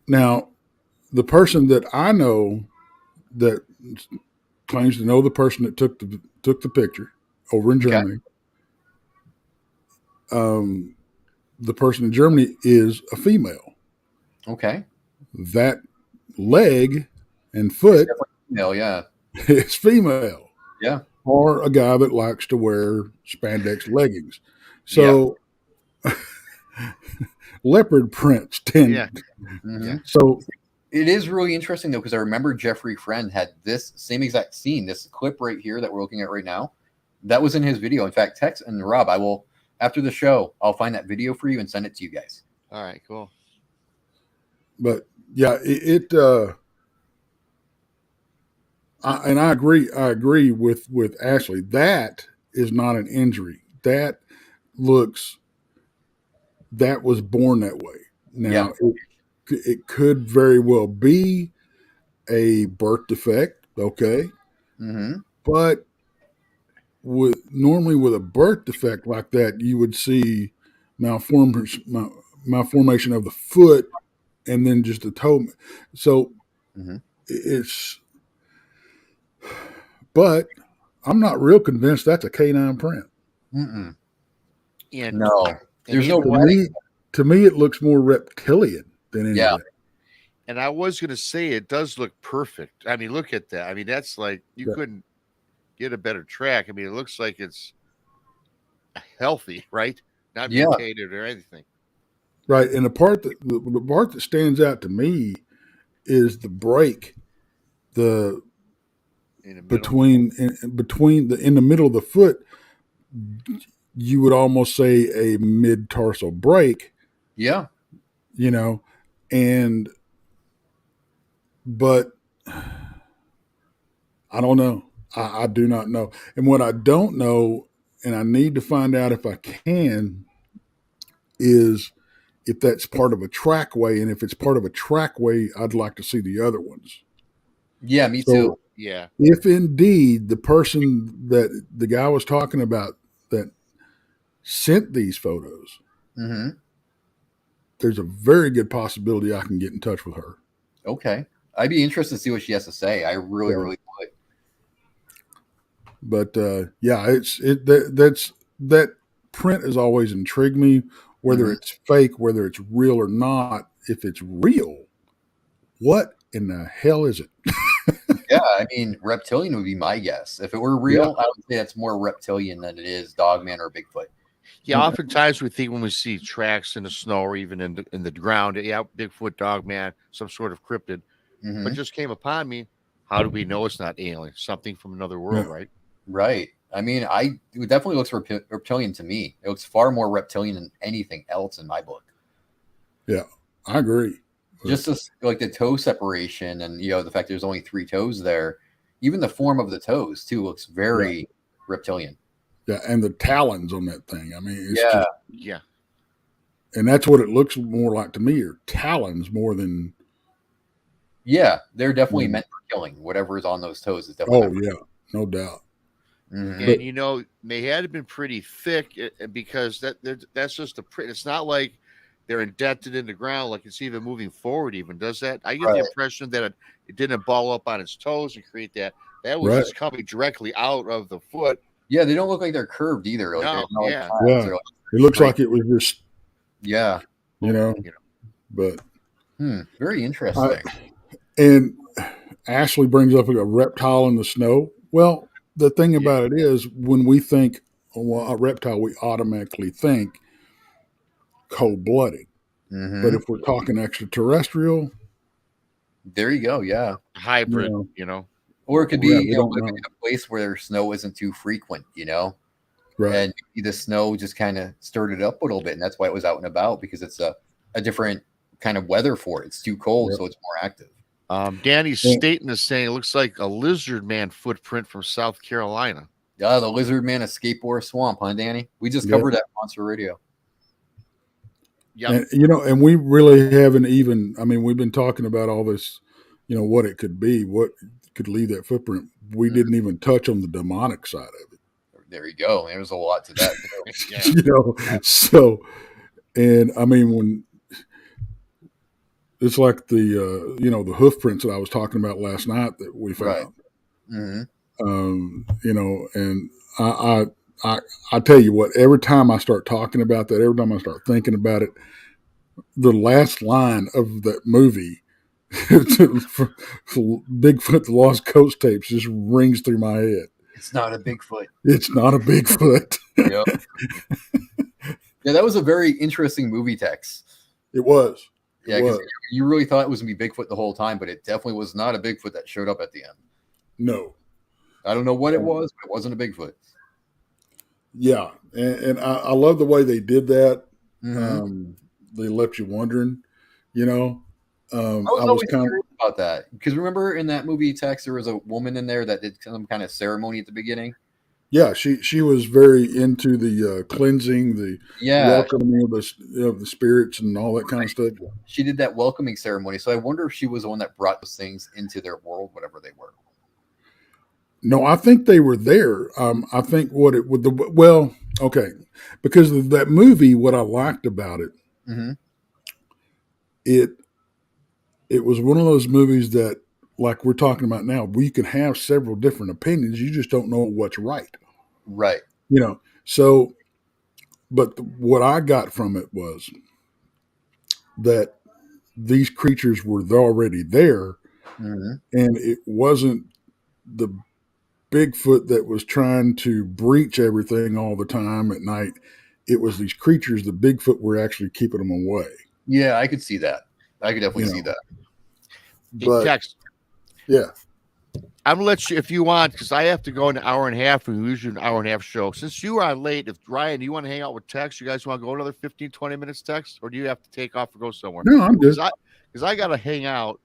now, the person that I know that claims to know the person that took the picture over in Germany. The person in Germany is a female. Okay. That leg and foot female, yeah. is female. Yeah. Or a guy that likes to wear spandex leggings. So leopard prints tend. Yeah. Mm-hmm. So it is really interesting, though, because I remember Jeffrey Friend had this same exact scene, this clip right here that we're looking at right now. That was in his video. In fact, Tex and Rob, I will, after the show, I'll find that video for you and send it to you guys. All right, cool. But yeah, I agree with Ashley. That is not an injury. That was born that way. Now, it could very well be a birth defect, okay? Mm-hmm. But normally with a birth defect like that, you would see malformation of the foot and then just a toe. So but I'm not real convinced that's a canine print. Mm-mm. And no, there's no to me, it looks more reptilian than anything. Yeah. And I was going to say it does look perfect. I mean, look at that. I mean, that's like you couldn't get a better track. I mean, it looks like it's healthy, right? Not mutated or anything. Right. And the part that stands out to me is the break, in the middle of the foot. You would almost say a mid-tarsal break. Yeah. But I don't know. I do not know. And what I don't know, and I need to find out if I can, is if that's part of a trackway. And if it's part of a trackway, I'd like to see the other ones. Yeah, me too. Yeah. If indeed the person that the guy was talking about that sent these photos, mm-hmm. there's a very good possibility I can get in touch with her. Okay. I'd be interested to see what she has to say. I really, Yeah. really would. But yeah, that print has always intrigued me, whether Mhm. it's fake, whether it's real or not. If it's real, what in the hell is it? Yeah, I mean, reptilian would be my guess. If it were real, I would say that's more reptilian than it is Dogman or Bigfoot. Yeah, oftentimes we think when we see tracks in the snow or even in the ground, yeah, Bigfoot, dog man, some sort of cryptid. But Mhm. just came upon me. How do we know it's not alien? Something from another world, Yeah. right? Right. I mean, it definitely looks reptilian to me. It looks far more reptilian than anything else in my book. Yeah, I agree. Just as, like the toe separation and the fact there's only 3 toes there, even the form of the toes too looks very reptilian. Yeah, and the talons on that thing. I mean, it's Yeah. just, Yeah. and that's what it looks more like to me, are talons more than. Yeah, they're definitely Mm. meant for killing. Whatever is on those toes is definitely Oh meant yeah, no doubt. Mhm. And they had to been pretty thick because that's just a print. It's not like they're indented in the ground like it's even moving forward. Even does that? I get Right. the impression that it didn't ball up on its toes and create that. That was Right. just coming directly out of the foot. Yeah, they don't look like they're curved either. Like No, they're not like yeah. tabs. Yeah, They're like it looks straight. like it was just, Yeah. you know, You know. but Very interesting. and Ashley brings up a reptile in the snow. Well, the thing about it is, when we think a reptile, we automatically think cold blooded. Mhm. But if we're talking extraterrestrial, There you go. Yeah. Hybrid, Yeah. Or it could be Yeah, we don't living know. in a place where snow isn't too frequent, Right. and maybe the snow just kind of stirred it up a little bit, and that's why it was out and about, because it's a different kind of weather for it. It's too cold, Yep. so it's more active. Danny's Yeah. statement is saying it looks like a lizard man footprint from South Carolina. Yeah, the lizard man escaped Skateboard Swamp, huh, Danny? We just Yep. covered that on Monster Radio. Yeah, And and we really haven't even. I mean, we've been talking about all this, what it could be, what could leave that footprint. We didn't even touch on the demonic side of it. There you go. There's a lot to that. yeah. So, and I mean, when it's like the hoof prints that I was talking about last night that we Right. found. Mm-hmm. And I tell you what, every time I start talking about that, every time I start thinking about it, the last line of that movie, for Bigfoot, the Lost Coast tapes, just rings through my head. It's not a Bigfoot. It's not a Bigfoot. Yep. Yeah, that was a very interesting movie, Tex. It was. Yeah, because you really thought it was going to be Bigfoot the whole time, but it definitely was not a Bigfoot that showed up at the end. No. I don't know what it was, but it wasn't a Bigfoot. Yeah, and I love the way they did that. Mm-hmm. They left you wondering, I was always curious about that, because remember in that movie, Tex, there was a woman in there that did some kind of ceremony at the beginning. Yeah, she was very into the cleansing, the welcoming of the spirits and all that kind of stuff. She did that welcoming ceremony, so I wonder if she was the one that brought those things into their world, whatever they were. No, I think they were there. I think because of that movie, what I liked about it, mm-hmm. it was one of those movies that, like we're talking about now, we can have several different opinions. You just don't know what's right. Right. So, but what I got from it was that these creatures were already there, mm-hmm. and it wasn't the Bigfoot that was trying to breach everything all the time at night. It was these creatures, the Bigfoot were actually keeping them away. Yeah, I could see that. I could definitely see that. But Text. Yeah. I'm going to let you, if you want, because I have to go an hour and a half, and we usually an hour and a half show. Since you are late, if Ryan, do you want to hang out with Tex? You guys want to go another 15, 20 minutes, Tex? Or do you have to take off or go somewhere? No, I'm good. Because I got to hang out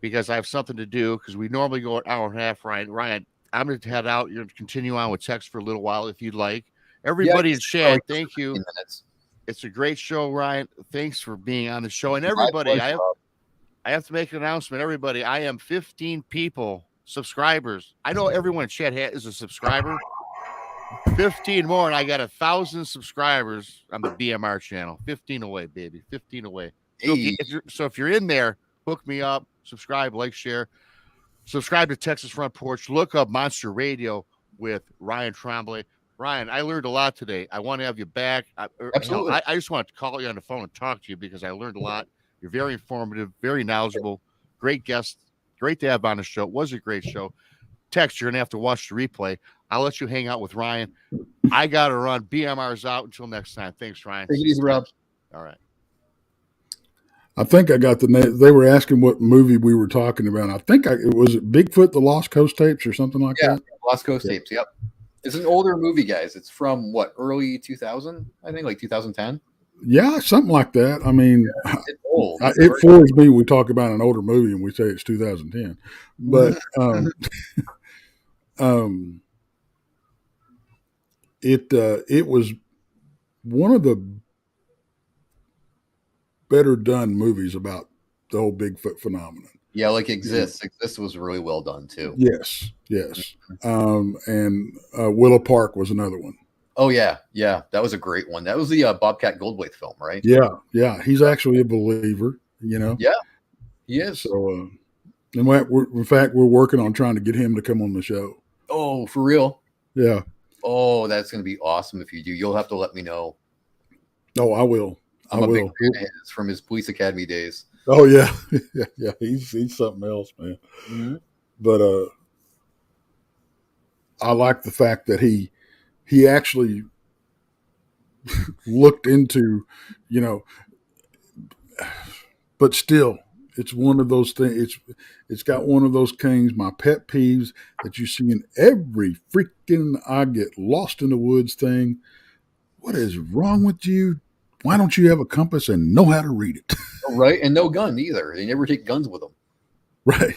because I have something to do, because we normally go an hour and a half, Ryan, I'm going to head out. You're going to continue on with Tex for a little while if you'd like. Everybody in chat, thank you. It's a great show, Ryan. Thanks for being on the show. And everybody, I have to make an announcement. Everybody, I am 15 people, subscribers. I know everyone in chat is a subscriber. 15 more, and I got 1,000 subscribers on the BMR channel. 15 away, baby. 15 away. Hey. So if you're in there, Hook me up. Subscribe, like, share. Subscribe to Texas Front Porch. Look up Monster Radio with Ryan Tremblay. Ryan, I learned a lot today. I want to have you back. Absolutely. I just want to call you on the phone and talk to you because I learned a lot. You're very informative, very knowledgeable, great guest, great to have on the show. It was a great show. Tex, you're going to have to watch the replay. I'll let you hang out with Ryan. I got to run. BMR's out. Until next time. Thanks, Ryan. Take it easy, Rob. All right. I think I got the name. They were asking what movie we were talking about. I think it was Bigfoot, the Lost Coast tapes or something like that. Lost Coast tapes. Yep. It's an older movie, guys. It's from early 2000, I think, like 2010. Yeah, something like that. I mean, it's old. It floors me. We talk about an older movie and we say it's 2010, but it was one of the better done movies about the whole Bigfoot phenomenon. Yeah, like Exist. Exist was really well done too. Yes. And Willow Park was another one. Oh yeah, that was a great one. That was the Bobcat Goldthwait film, right? Yeah. He's actually a believer, Yeah, he is. So, in fact, we're working on trying to get him to come on the show. Oh, for real? Yeah. Oh, that's going to be awesome if you do. You'll have to let me know. Oh, I will. I'm a big fan of his from his police academy days. Oh yeah, yeah. He's something else, man. Mm-hmm. But I like the fact that he actually looked into, but still, it's one of those things. It's got one of those things. My pet peeves that you see in every freaking "I get lost in the woods" thing. What is wrong with you? Why don't you have a compass and know how to read it? Right, and no gun either. They never take guns with them. Right.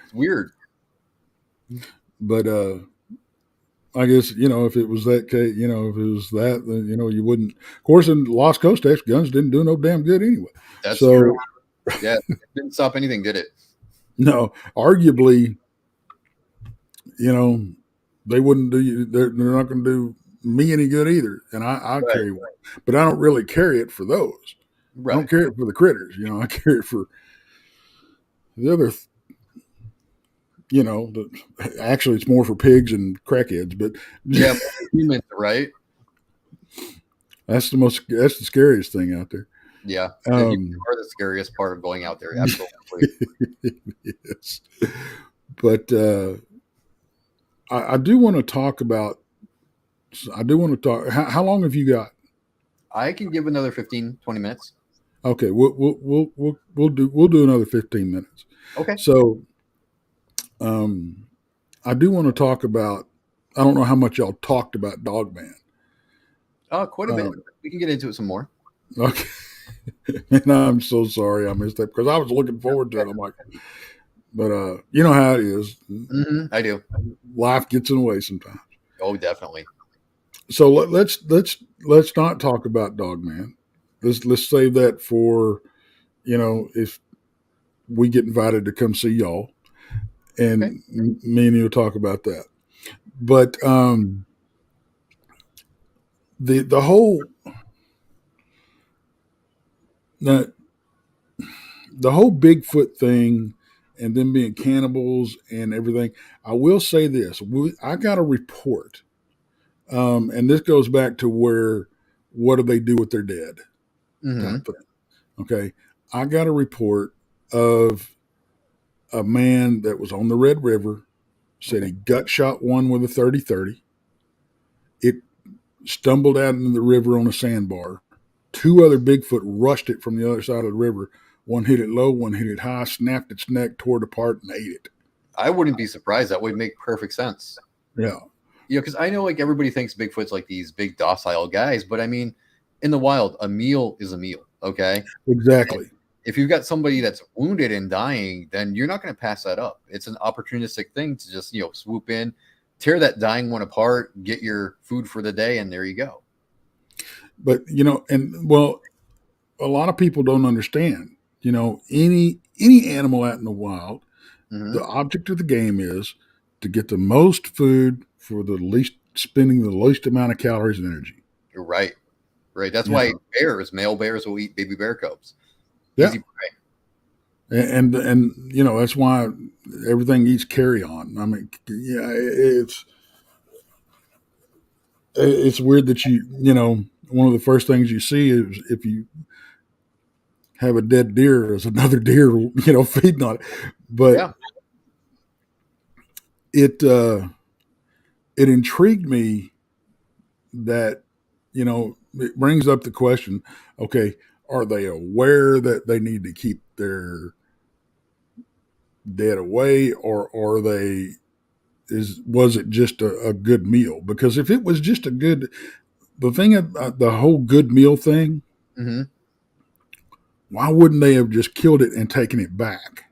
It's weird. But I guess, if it was that case, if it was that, then, you wouldn't. Of course, in Lost Coast X, guns didn't do no damn good anyway. That's true. Yeah, it didn't stop anything, did it? No, arguably, they wouldn't do. They're not going to do me any good either. And I carry one, but I don't really carry it for those. Right. I don't carry it for the critters. I carry it for the other. Actually, it's more for pigs and crackheads, but yeah, humans, right? That's the scariest thing out there. Yeah, humans are the scariest part of going out there. Absolutely. Yes, but I do want to talk about. How long have you got? I can give another 15, 20 minutes. Okay, we'll do another 15 minutes. Okay. So, I do want to talk about. I don't know how much y'all talked about Dogman. Quite a bit. We can get into it some more. Okay. And I'm so sorry I missed that because I was looking forward to it. I'm like, but you know how it is. Mm-hmm, I do. Life gets in the way sometimes. Oh, definitely. So let's not talk about Dogman. Let's save that for, if we get invited to come see y'all, and me and you'll talk about that. But the whole Bigfoot thing and them being cannibals and everything. I will say this: I got a report, and this goes back to what do they do with their dead? Mm-hmm. Okay, I got a report of a man that was on the Red River, said he gut shot one with a 30-30. It stumbled out into the river on a sandbar. Two other Bigfoot rushed it from the other side of the river. One hit it low, one hit it high, snapped its neck, tore it apart, and ate it. I wouldn't be surprised. That would make perfect sense. Yeah. Because I know everybody thinks Bigfoot's like these big docile guys, but I mean, in the wild, a meal is a meal. Okay. Exactly. And if you've got somebody that's wounded and dying, then you're not going to pass that up. It's an opportunistic thing to just, swoop in, tear that dying one apart, get your food for the day, and there you go. But, a lot of people don't understand, any animal out in the wild, mm-hmm. the object of the game is to get the most food for spending the least amount of calories and energy. You're right. Right. That's why male bears will eat baby bear cubs. Yeah. Easy prey. and you know that's why everything eats carrion. I mean, yeah, it's weird that you know one of the first things you see is if you have a dead deer is another deer feeding on it, but Yeah. it it intrigued me that it brings up the question, okay, are they aware that they need to keep their dead away, or are they was it just a good meal? Because if it was just the thing about the whole good meal thing, Hmm. why wouldn't they have just killed it and taken it back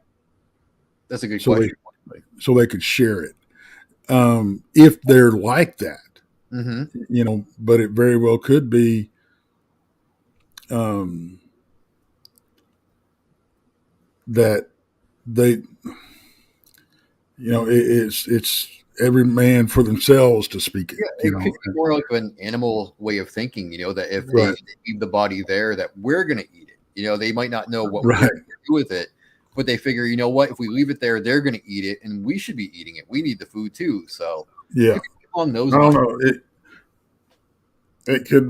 That's a good so question. they could share it, if they're like that, Hmm. but it very well could be, um, that they, it's every man for themselves to speak it, Yeah, it could be more like an animal way of thinking, that if they right, leave the body there, that we're going to eat it. They might not know what we're right, going to do with it, but they figure, you know what, if we leave it there, they're going to eat it, and we should be eating it. We need the food too. So yeah. it could be along those I don't lines. know. It could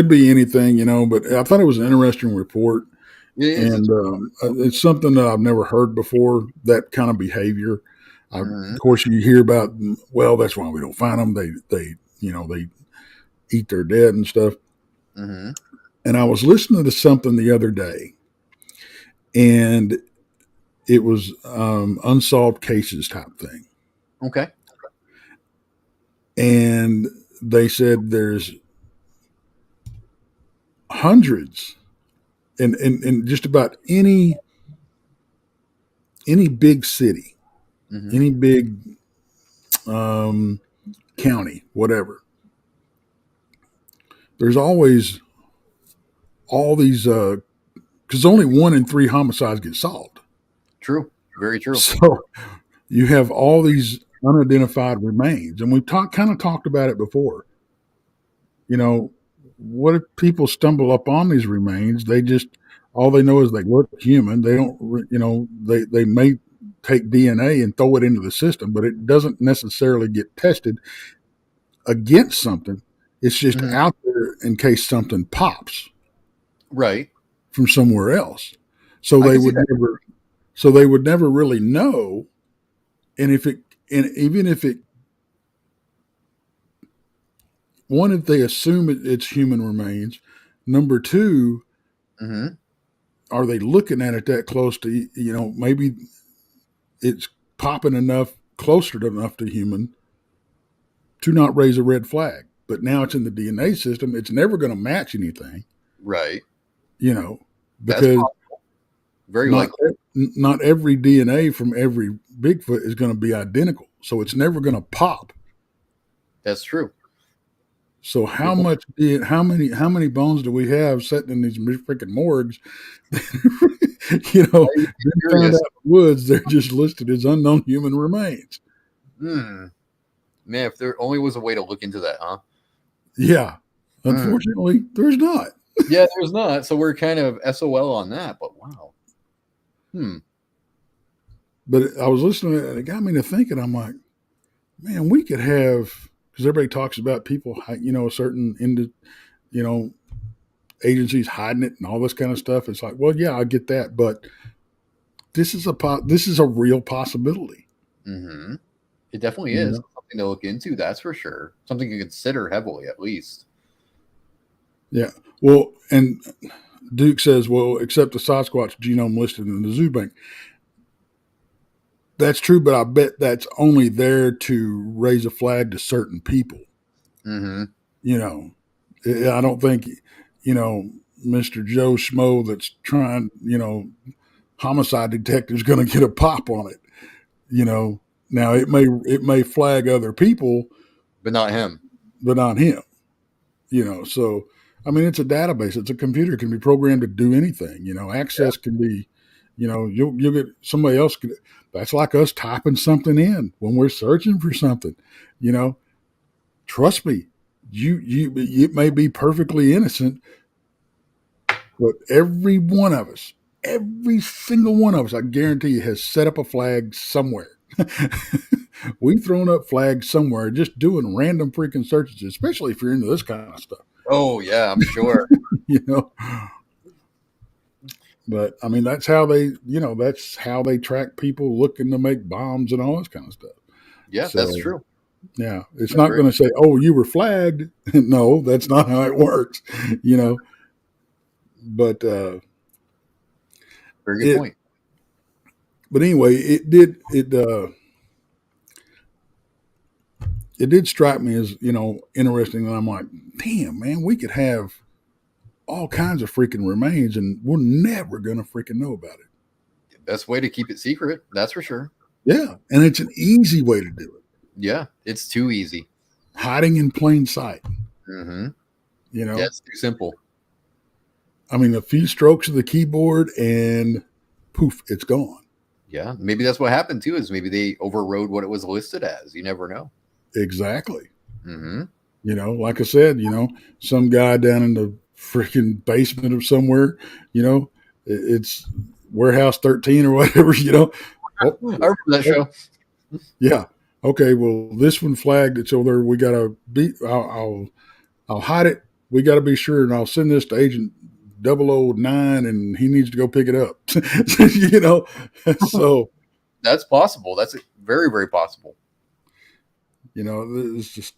be anything, but I thought it was an interesting report, It is. and it's something that I've never heard before. That kind of behavior. Of Mhm. course, you hear about. Well, that's why we don't find them. They eat their dead and stuff. Mhm. And I was listening to something the other day, and it was unsolved cases type thing, Okay. and they said there's hundreds in just about any big city, Mhm. any big um, county, whatever. There's always all these because only 1 in 3 homicides get solved. True. Very true. So you have all these unidentified remains, and we've kind of talked about it before. What if people stumble upon these remains? They just all they know is they look human. They don't, they may take DNA and throw it into the system, but it doesn't necessarily get tested against something. It's just Mhm. out there in case something pops Right. from somewhere else. So I they can see would that. never, so they would never really know. And even if it, one, if they assume it's human remains, number two, Mhm. are they looking at it that close to, maybe it's popping closer enough to human to not raise a red flag. But now it's in the DNA system. It's never going to match anything, Right. you know, That's because very not likely. not every DNA from every Bigfoot is going to be identical. So it's never going to pop. That's true. So how many bones do we have sitting in these freaking morgues? I'm Been found curious. out in the woods. They're just listed as unknown human remains. Hmm. Man, if there only was a way to look into that, huh? Yeah. Hmm. Unfortunately, there's not. Yeah, there's not. So we're kind of SOL on that, but wow. Hmm. But I was listening and it got me to thinking. I'm like, man, we could have, because everybody talks about people, certain you know, agencies hiding it and all this kind of stuff. It's like, well, yeah, I get that, but this is a real possibility. Mm-hmm. It definitely You is know? something to look into. That's for sure. Something to consider heavily, at least. Yeah. Well, and Duke says, well, except the Sasquatch genome listed in the zoo bank. That's true, but I bet that's only there to raise a flag to certain people. Mm-hmm. You know, I don't think, Mr. Joe Schmo that's trying, homicide detective's going to get a pop on it. Now it may flag other people, But not him. but not him. So I mean, it's a database. It's a computer. It can be programmed to do anything. Access can be, you'll get somebody else. That's like us typing something in when we're searching for something. You know, trust me. It may be perfectly innocent, but every one of us, every single one of us, I guarantee you, has set up a flag somewhere. We've thrown up flags somewhere just doing random freaking searches, especially if you're into this kind of stuff. Oh yeah, I'm sure. You know, but I mean, that's how they track people looking to make bombs and all this kind of stuff. Yeah, So, that's true. yeah, it's That's not right. going to say, "Oh, you were flagged." No, that's not how it works. You know, but Very good point. but anyway, it did strike me as, interesting. And I'm like, damn, man, we could have all kinds of freaking remains and we're never going to freaking know about it. Best way to keep it secret, that's for sure. Yeah. And it's an easy way to do it. Yeah, it's too easy. Hiding in plain sight. Mm-hmm. Yeah, it's too simple. I mean, a few strokes of the keyboard and poof, it's gone. Yeah, maybe that's what happened too, is maybe they overrode what it was listed as. You never know. Exactly. Mm-hmm. Like I said, some guy down in the freaking basement of somewhere, it's warehouse 13 or whatever, Oh, I remember that show. Yeah. Okay. Well, this one flagged it. So there, we got to be, I'll hide it. We got to be sure. And I'll send this to Agent 009 and he needs to go pick it up. So that's possible. That's very, very possible. It's just,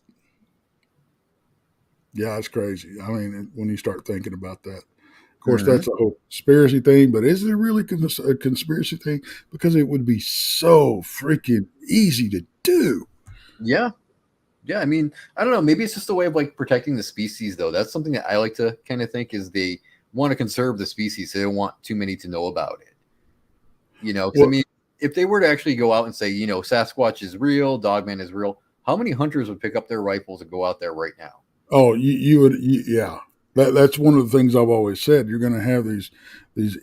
yeah, it's crazy. I mean, when you start thinking about that, of course, that's a whole conspiracy thing, but is it really a conspiracy thing? Because it would be so freaking easy to do. Yeah. Yeah. I mean, I don't know. Maybe it's just a way of like protecting the species, though. That's something that I like to kind of think is they want to conserve the species. So they don't want too many to know about it. Because I mean, if they were to actually go out and say, Sasquatch is real, Dogman is real, how many hunters would pick up their rifles and go out there right now? Oh, you would, yeah. That's one of the things I've always said. You're going to have these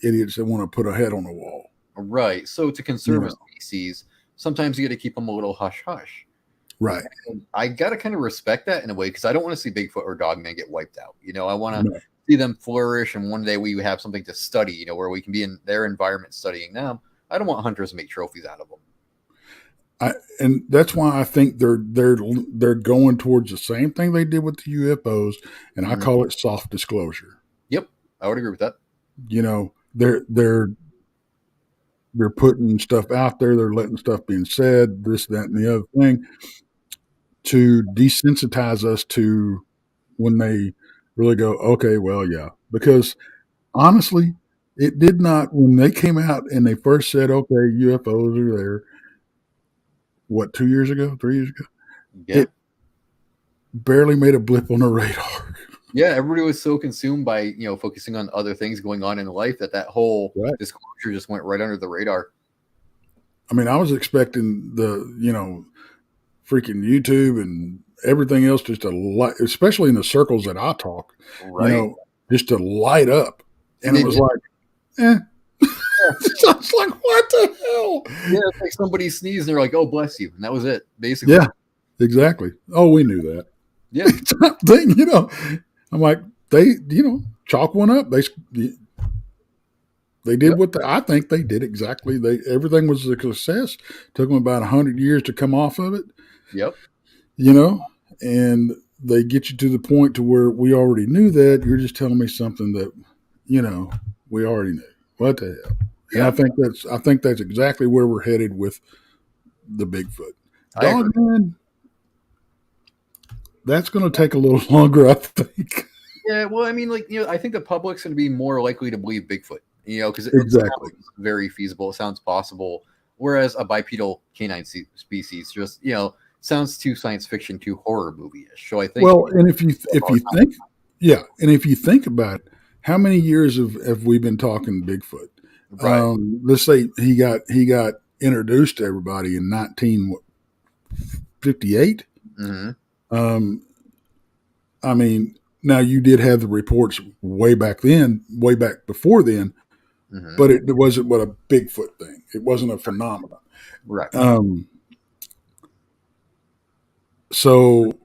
idiots that want to put a head on the wall. Right. So to conserve a species, sometimes you got to keep them a little hush hush. Right. And I got to kind of respect that in a way, because I don't want to see Bigfoot or Dogman get wiped out. I want to see them flourish, and one day we have something to study, where we can be in their environment studying them. I don't want hunters to make trophies out of them. And that's why I think they're going towards the same thing they did with the UFOs, and I call it soft disclosure. Yep, I would agree with that. They're putting stuff out there, they're letting stuff being said, this, that, and the other thing, to desensitize us to when they really go, okay, well, yeah, because honestly, it did not, when they came out and they first said, okay, UFOs are there. What, 2 years ago, 3 years ago? Yeah. It barely made a blip on the radar. Yeah, everybody was so consumed by, focusing on other things going on in life that whole disclosure just went right under the radar. I mean, I was expecting the, freaking YouTube and everything else just to light, especially in the circles that I talk, just to light up. And it was like, I was like, what the hell? Yeah, it's like somebody sneezed and they're like, oh, bless you. And that was it, basically. Yeah, exactly. Oh, we knew that. Yeah. I'm like, they, chalk one up. They did what I think they did exactly. Everything was a success. Took them about 100 years to come off of it. Yep. And they get you to the point to where we already knew that. You're just telling me something that, we already knew. What the hell? Yeah. And I think that's exactly where we're headed with the Bigfoot. Dogman, that's going to take a little longer, I think. Yeah, well, I mean, I think the public's going to be more likely to believe Bigfoot, because it Exactly. sounds very feasible. It sounds possible. Whereas a bipedal canine species just, sounds too science fiction, too horror movie-ish. So I think. Well, and if you think about it, how many years have we been talking Bigfoot? Right. Let's say he got introduced to everybody in 1958. Mm-hmm. I mean, now you did have the reports way back before then, but it wasn't a Bigfoot thing. It wasn't a phenomenon. Right. So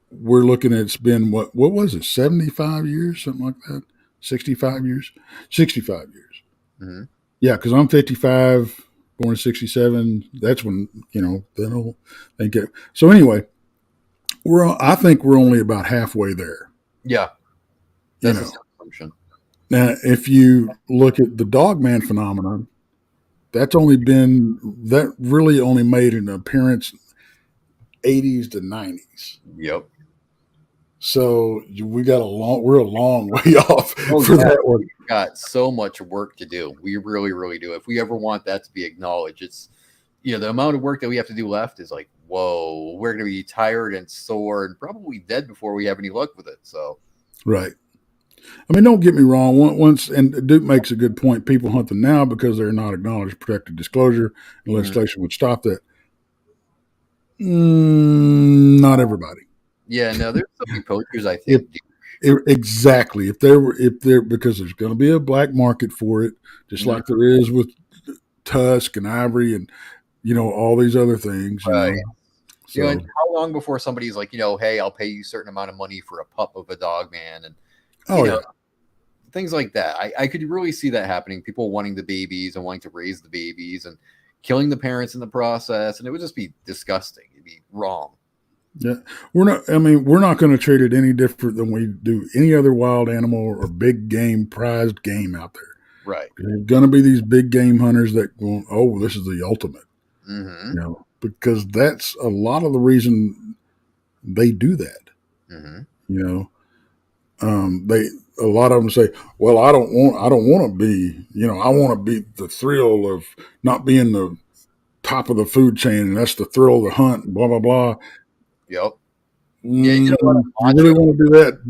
we're looking at, it's been what was it, 75 years, something like that? 65 years? 65 years. Mm-hmm. Yeah, because I'm 55, born in 67. That's when, they get. So anyway, I think we're only about halfway there. Yeah, You that's the know, assumption. now if you look at the dogman phenomenon, that really only made an appearance 80s to 90s. Yep. So we're a long way off Oh for yeah, that one. we've got so much work to do. We really, really do. If we ever want that to be acknowledged, it's the amount of work that we have to do left is like, whoa, we're gonna be tired and sore and probably dead before we have any luck with it. So Right. I mean, don't get me wrong. And Duke makes a good point. People hunt them now because they're not acknowledged protected disclosure, and legislation would stop that. Not everybody. yeah, no, there's so many poachers I think. Exactly. If there, because there's going to be a black market for it, just like there is with tusk and ivory and all these other things. Right. So, And how long before somebody's like, hey, I'll pay you a certain amount of money for a pup of a dog, man, and things like that. I could really see that happening. People wanting the babies and wanting to raise the babies and killing the parents in the process, and it would just be disgusting. It'd be wrong. Yeah, we're not going to treat it any different than we do any other wild animal or big game, prized game out there. Right. There's going to be these big game hunters that go, oh, this is the ultimate. Mm-hmm. Because that's a lot of the reason they do that. Mm-hmm. A lot of them say, well, I don't want to be, I want to be the thrill of not being the top of the food chain, and that's the thrill of the hunt, blah blah blah. Yep. Yeah, you really want to do that?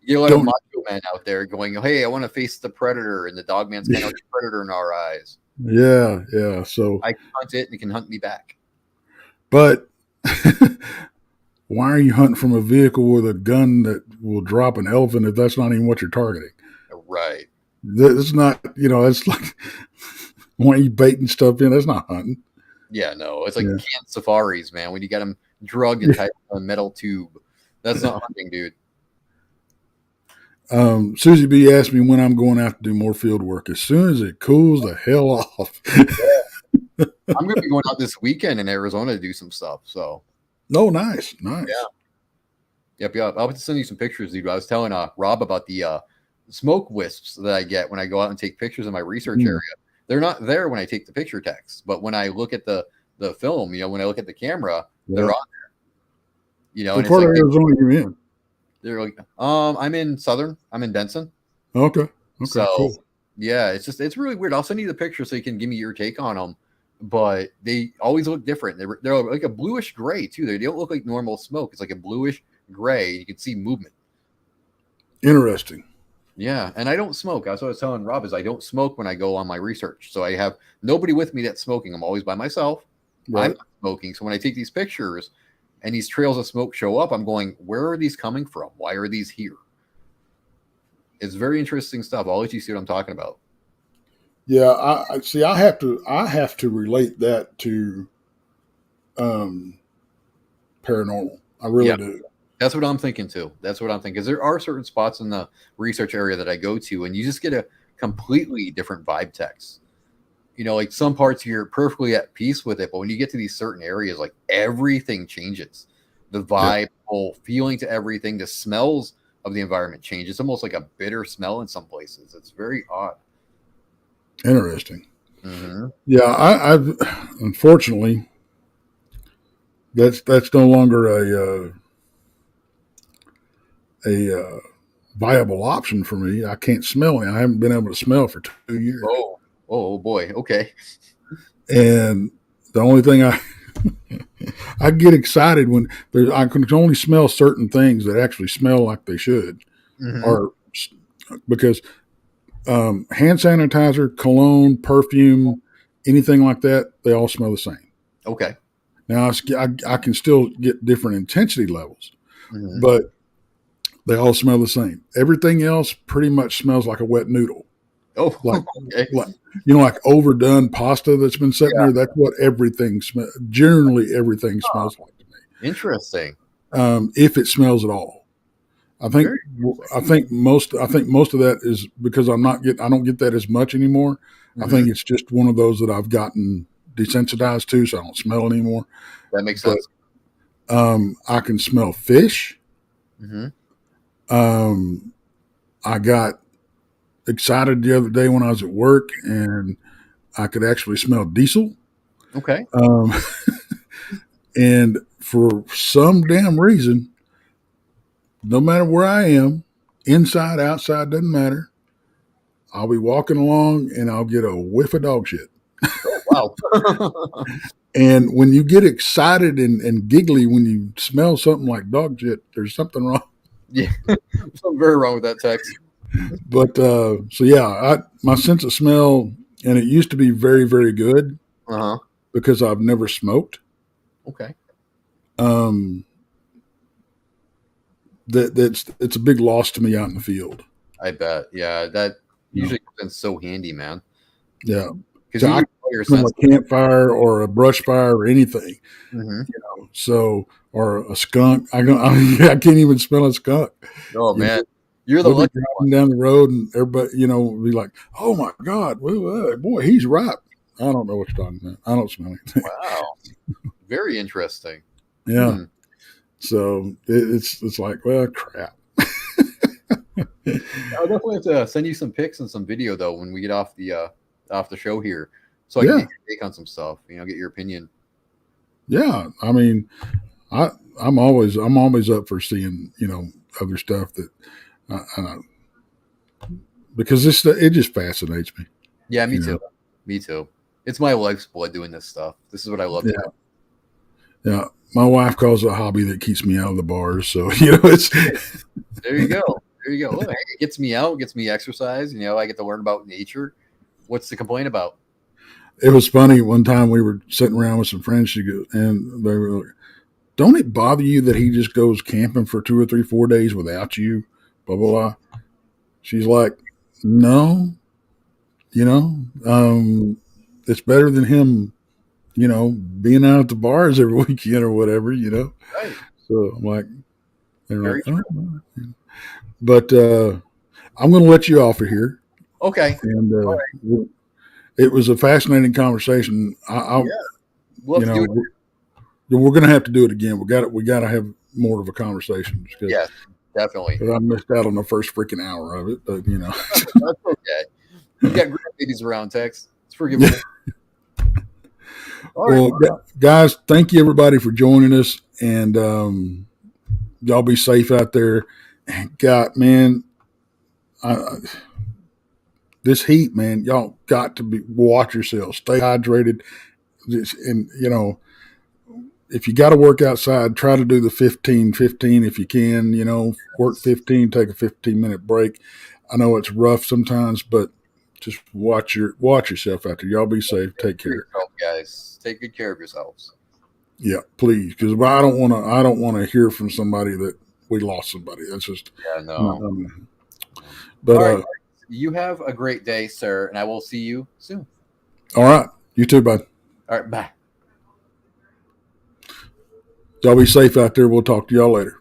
You get a lot of macho men out there going, hey, I want to face the predator, and the dog man's kind of like a predator in our eyes. Yeah. So I can hunt it, and it can hunt me back. But why are you hunting from a vehicle with a gun that will drop an elephant if that's not even what you're targeting? Right. It's not, it's like, why are you baiting stuff in? That's not hunting. Yeah, no. It's like canned safaris, man, when you got them drugged and tied on a metal tube. That's not hunting, dude. Susie B asked me when I'm going out to do more field work. As soon as it cools the hell off. I'm going to be going out this weekend in Arizona to do some stuff. So. Oh, nice. Yeah. Yep. I'll have to send you some pictures, dude. I was telling Rob about the smoke wisps that I get when I go out and take pictures in my research area. They're not there when I take the picture text, but when I look at the film, when I look at the camera, they're on there. What part of Arizona are you in? They're like, I'm in Southern. I'm in Benson. Okay. So, cool. Yeah, it's really weird. I'll send you the picture so you can give me your take on them. But they always look different. They're like a bluish gray too. They don't look like normal smoke. It's like a bluish gray. You can see movement. Interesting. Yeah, and I don't smoke. That's what I was telling Rob is I don't smoke when I go on my research. So I have nobody with me that's smoking. I'm always by myself. Right. I'm not smoking. So when I take these pictures and these trails of smoke show up, I'm going, where are these coming from? Why are these here? It's very interesting stuff. I'll let you see what I'm talking about. Yeah, I see. I have to relate that to paranormal. I really do. That's what I'm thinking too. That's what I'm thinking. Because there are certain spots in the research area that I go to, and you just get a completely different vibe text. Like some parts you're perfectly at peace with it, but when you get to these certain areas, like everything changes. The vibe, whole feeling to everything, the smells of the environment change. It's almost like a bitter smell in some places. It's very odd. Interesting. Mm-hmm. Yeah, I've unfortunately that's no longer a viable option for me. I can't smell it. I haven't been able to smell for 2 years. Oh boy. Okay. And the only thing I get excited when I can only smell certain things that actually smell like they should, or because hand sanitizer, cologne, perfume, anything like that, they all smell the same. Okay. Now I can still get different intensity levels, but they all smell the same. Everything else pretty much smells like a wet noodle. Oh, okay. Like overdone pasta that's been sitting there. That's what everything smells. Generally, everything smells like to me. Interesting. If it smells at all, I think most of that is because I don't get that as much anymore. I think it's just one of those that I've gotten desensitized to, so I don't smell anymore. That makes But, sense. I can smell fish. Mm-hmm. I got excited the other day when I was at work and I could actually smell diesel. Okay. And for some damn reason, no matter where I am, inside, outside, doesn't matter. I'll be walking along and I'll get a whiff of dog shit. Wow. And when you get excited and giggly when you smell something like dog shit, there's something wrong. Yeah. Something very wrong with that, Tex. But so yeah, my sense of smell, and it used to be very, very good Uh-huh. because I've never smoked. Okay. It's a big loss to me out in the field. I bet. Yeah, that usually comes in so handy, man. Yeah, Because so you I use all your smell senses. a campfire or a brush fire or anything. Mm-hmm. So or a I can't even smell a skunk. Oh, You man. know, You're the we'll be lucky driving down the road and everybody, will be like, "Oh my God, boy, he's ripe." I don't know what you're talking about. I don't smell anything. Wow. Very interesting. Yeah. Hmm. So it's like, well, crap. I'll definitely have to send you some pics and some video though when we get off the show here, so I can get your take on some stuff. Get your opinion. Yeah, I mean, I'm always up for seeing other stuff that because it just fascinates me. Yeah, me too. Me too. It's my life's blood doing this stuff. This is what I love to do. Yeah, my wife calls it a hobby that keeps me out of the bars. So it's there you go. There you go. Look, it gets me out, gets me exercise. I get to learn about nature. What's to complain about? It was funny one time we were sitting around with some friends. And they were like, "Don't it bother you that he just goes camping for 2 or 3, 4 days without you?" Blah blah blah. She's like, "No, it's better than him, being out at the bars every weekend or whatever, Right. So I'm like, they're Very like, oh. But I'm going to let you off of here. Okay. And it was a fascinating conversation. We'll have to do it. We're going to have to do it again. We got to have more of a conversation. Yes, definitely. Because I missed out on the first freaking hour of it, but That's okay. You got grandbabies around, Tex. It's forgivable. Well, guys, thank you everybody for joining us, and y'all be safe out there. And God, man, this heat, man, y'all got to watch yourselves, stay hydrated, and if you got to work outside, try to do the 15-15 if you can. Work 15, take a 15-minute break. I know it's rough sometimes, but just watch yourself out there. Y'all be safe. Take care, guys. Take good care of yourselves. Yeah, please, because I don't want to hear from somebody that we lost somebody. That's just no. But all right, you have a great day, sir, and I will see you soon. All right, you too, bud. All right, bye. Y'all be safe out there. We'll talk to y'all later.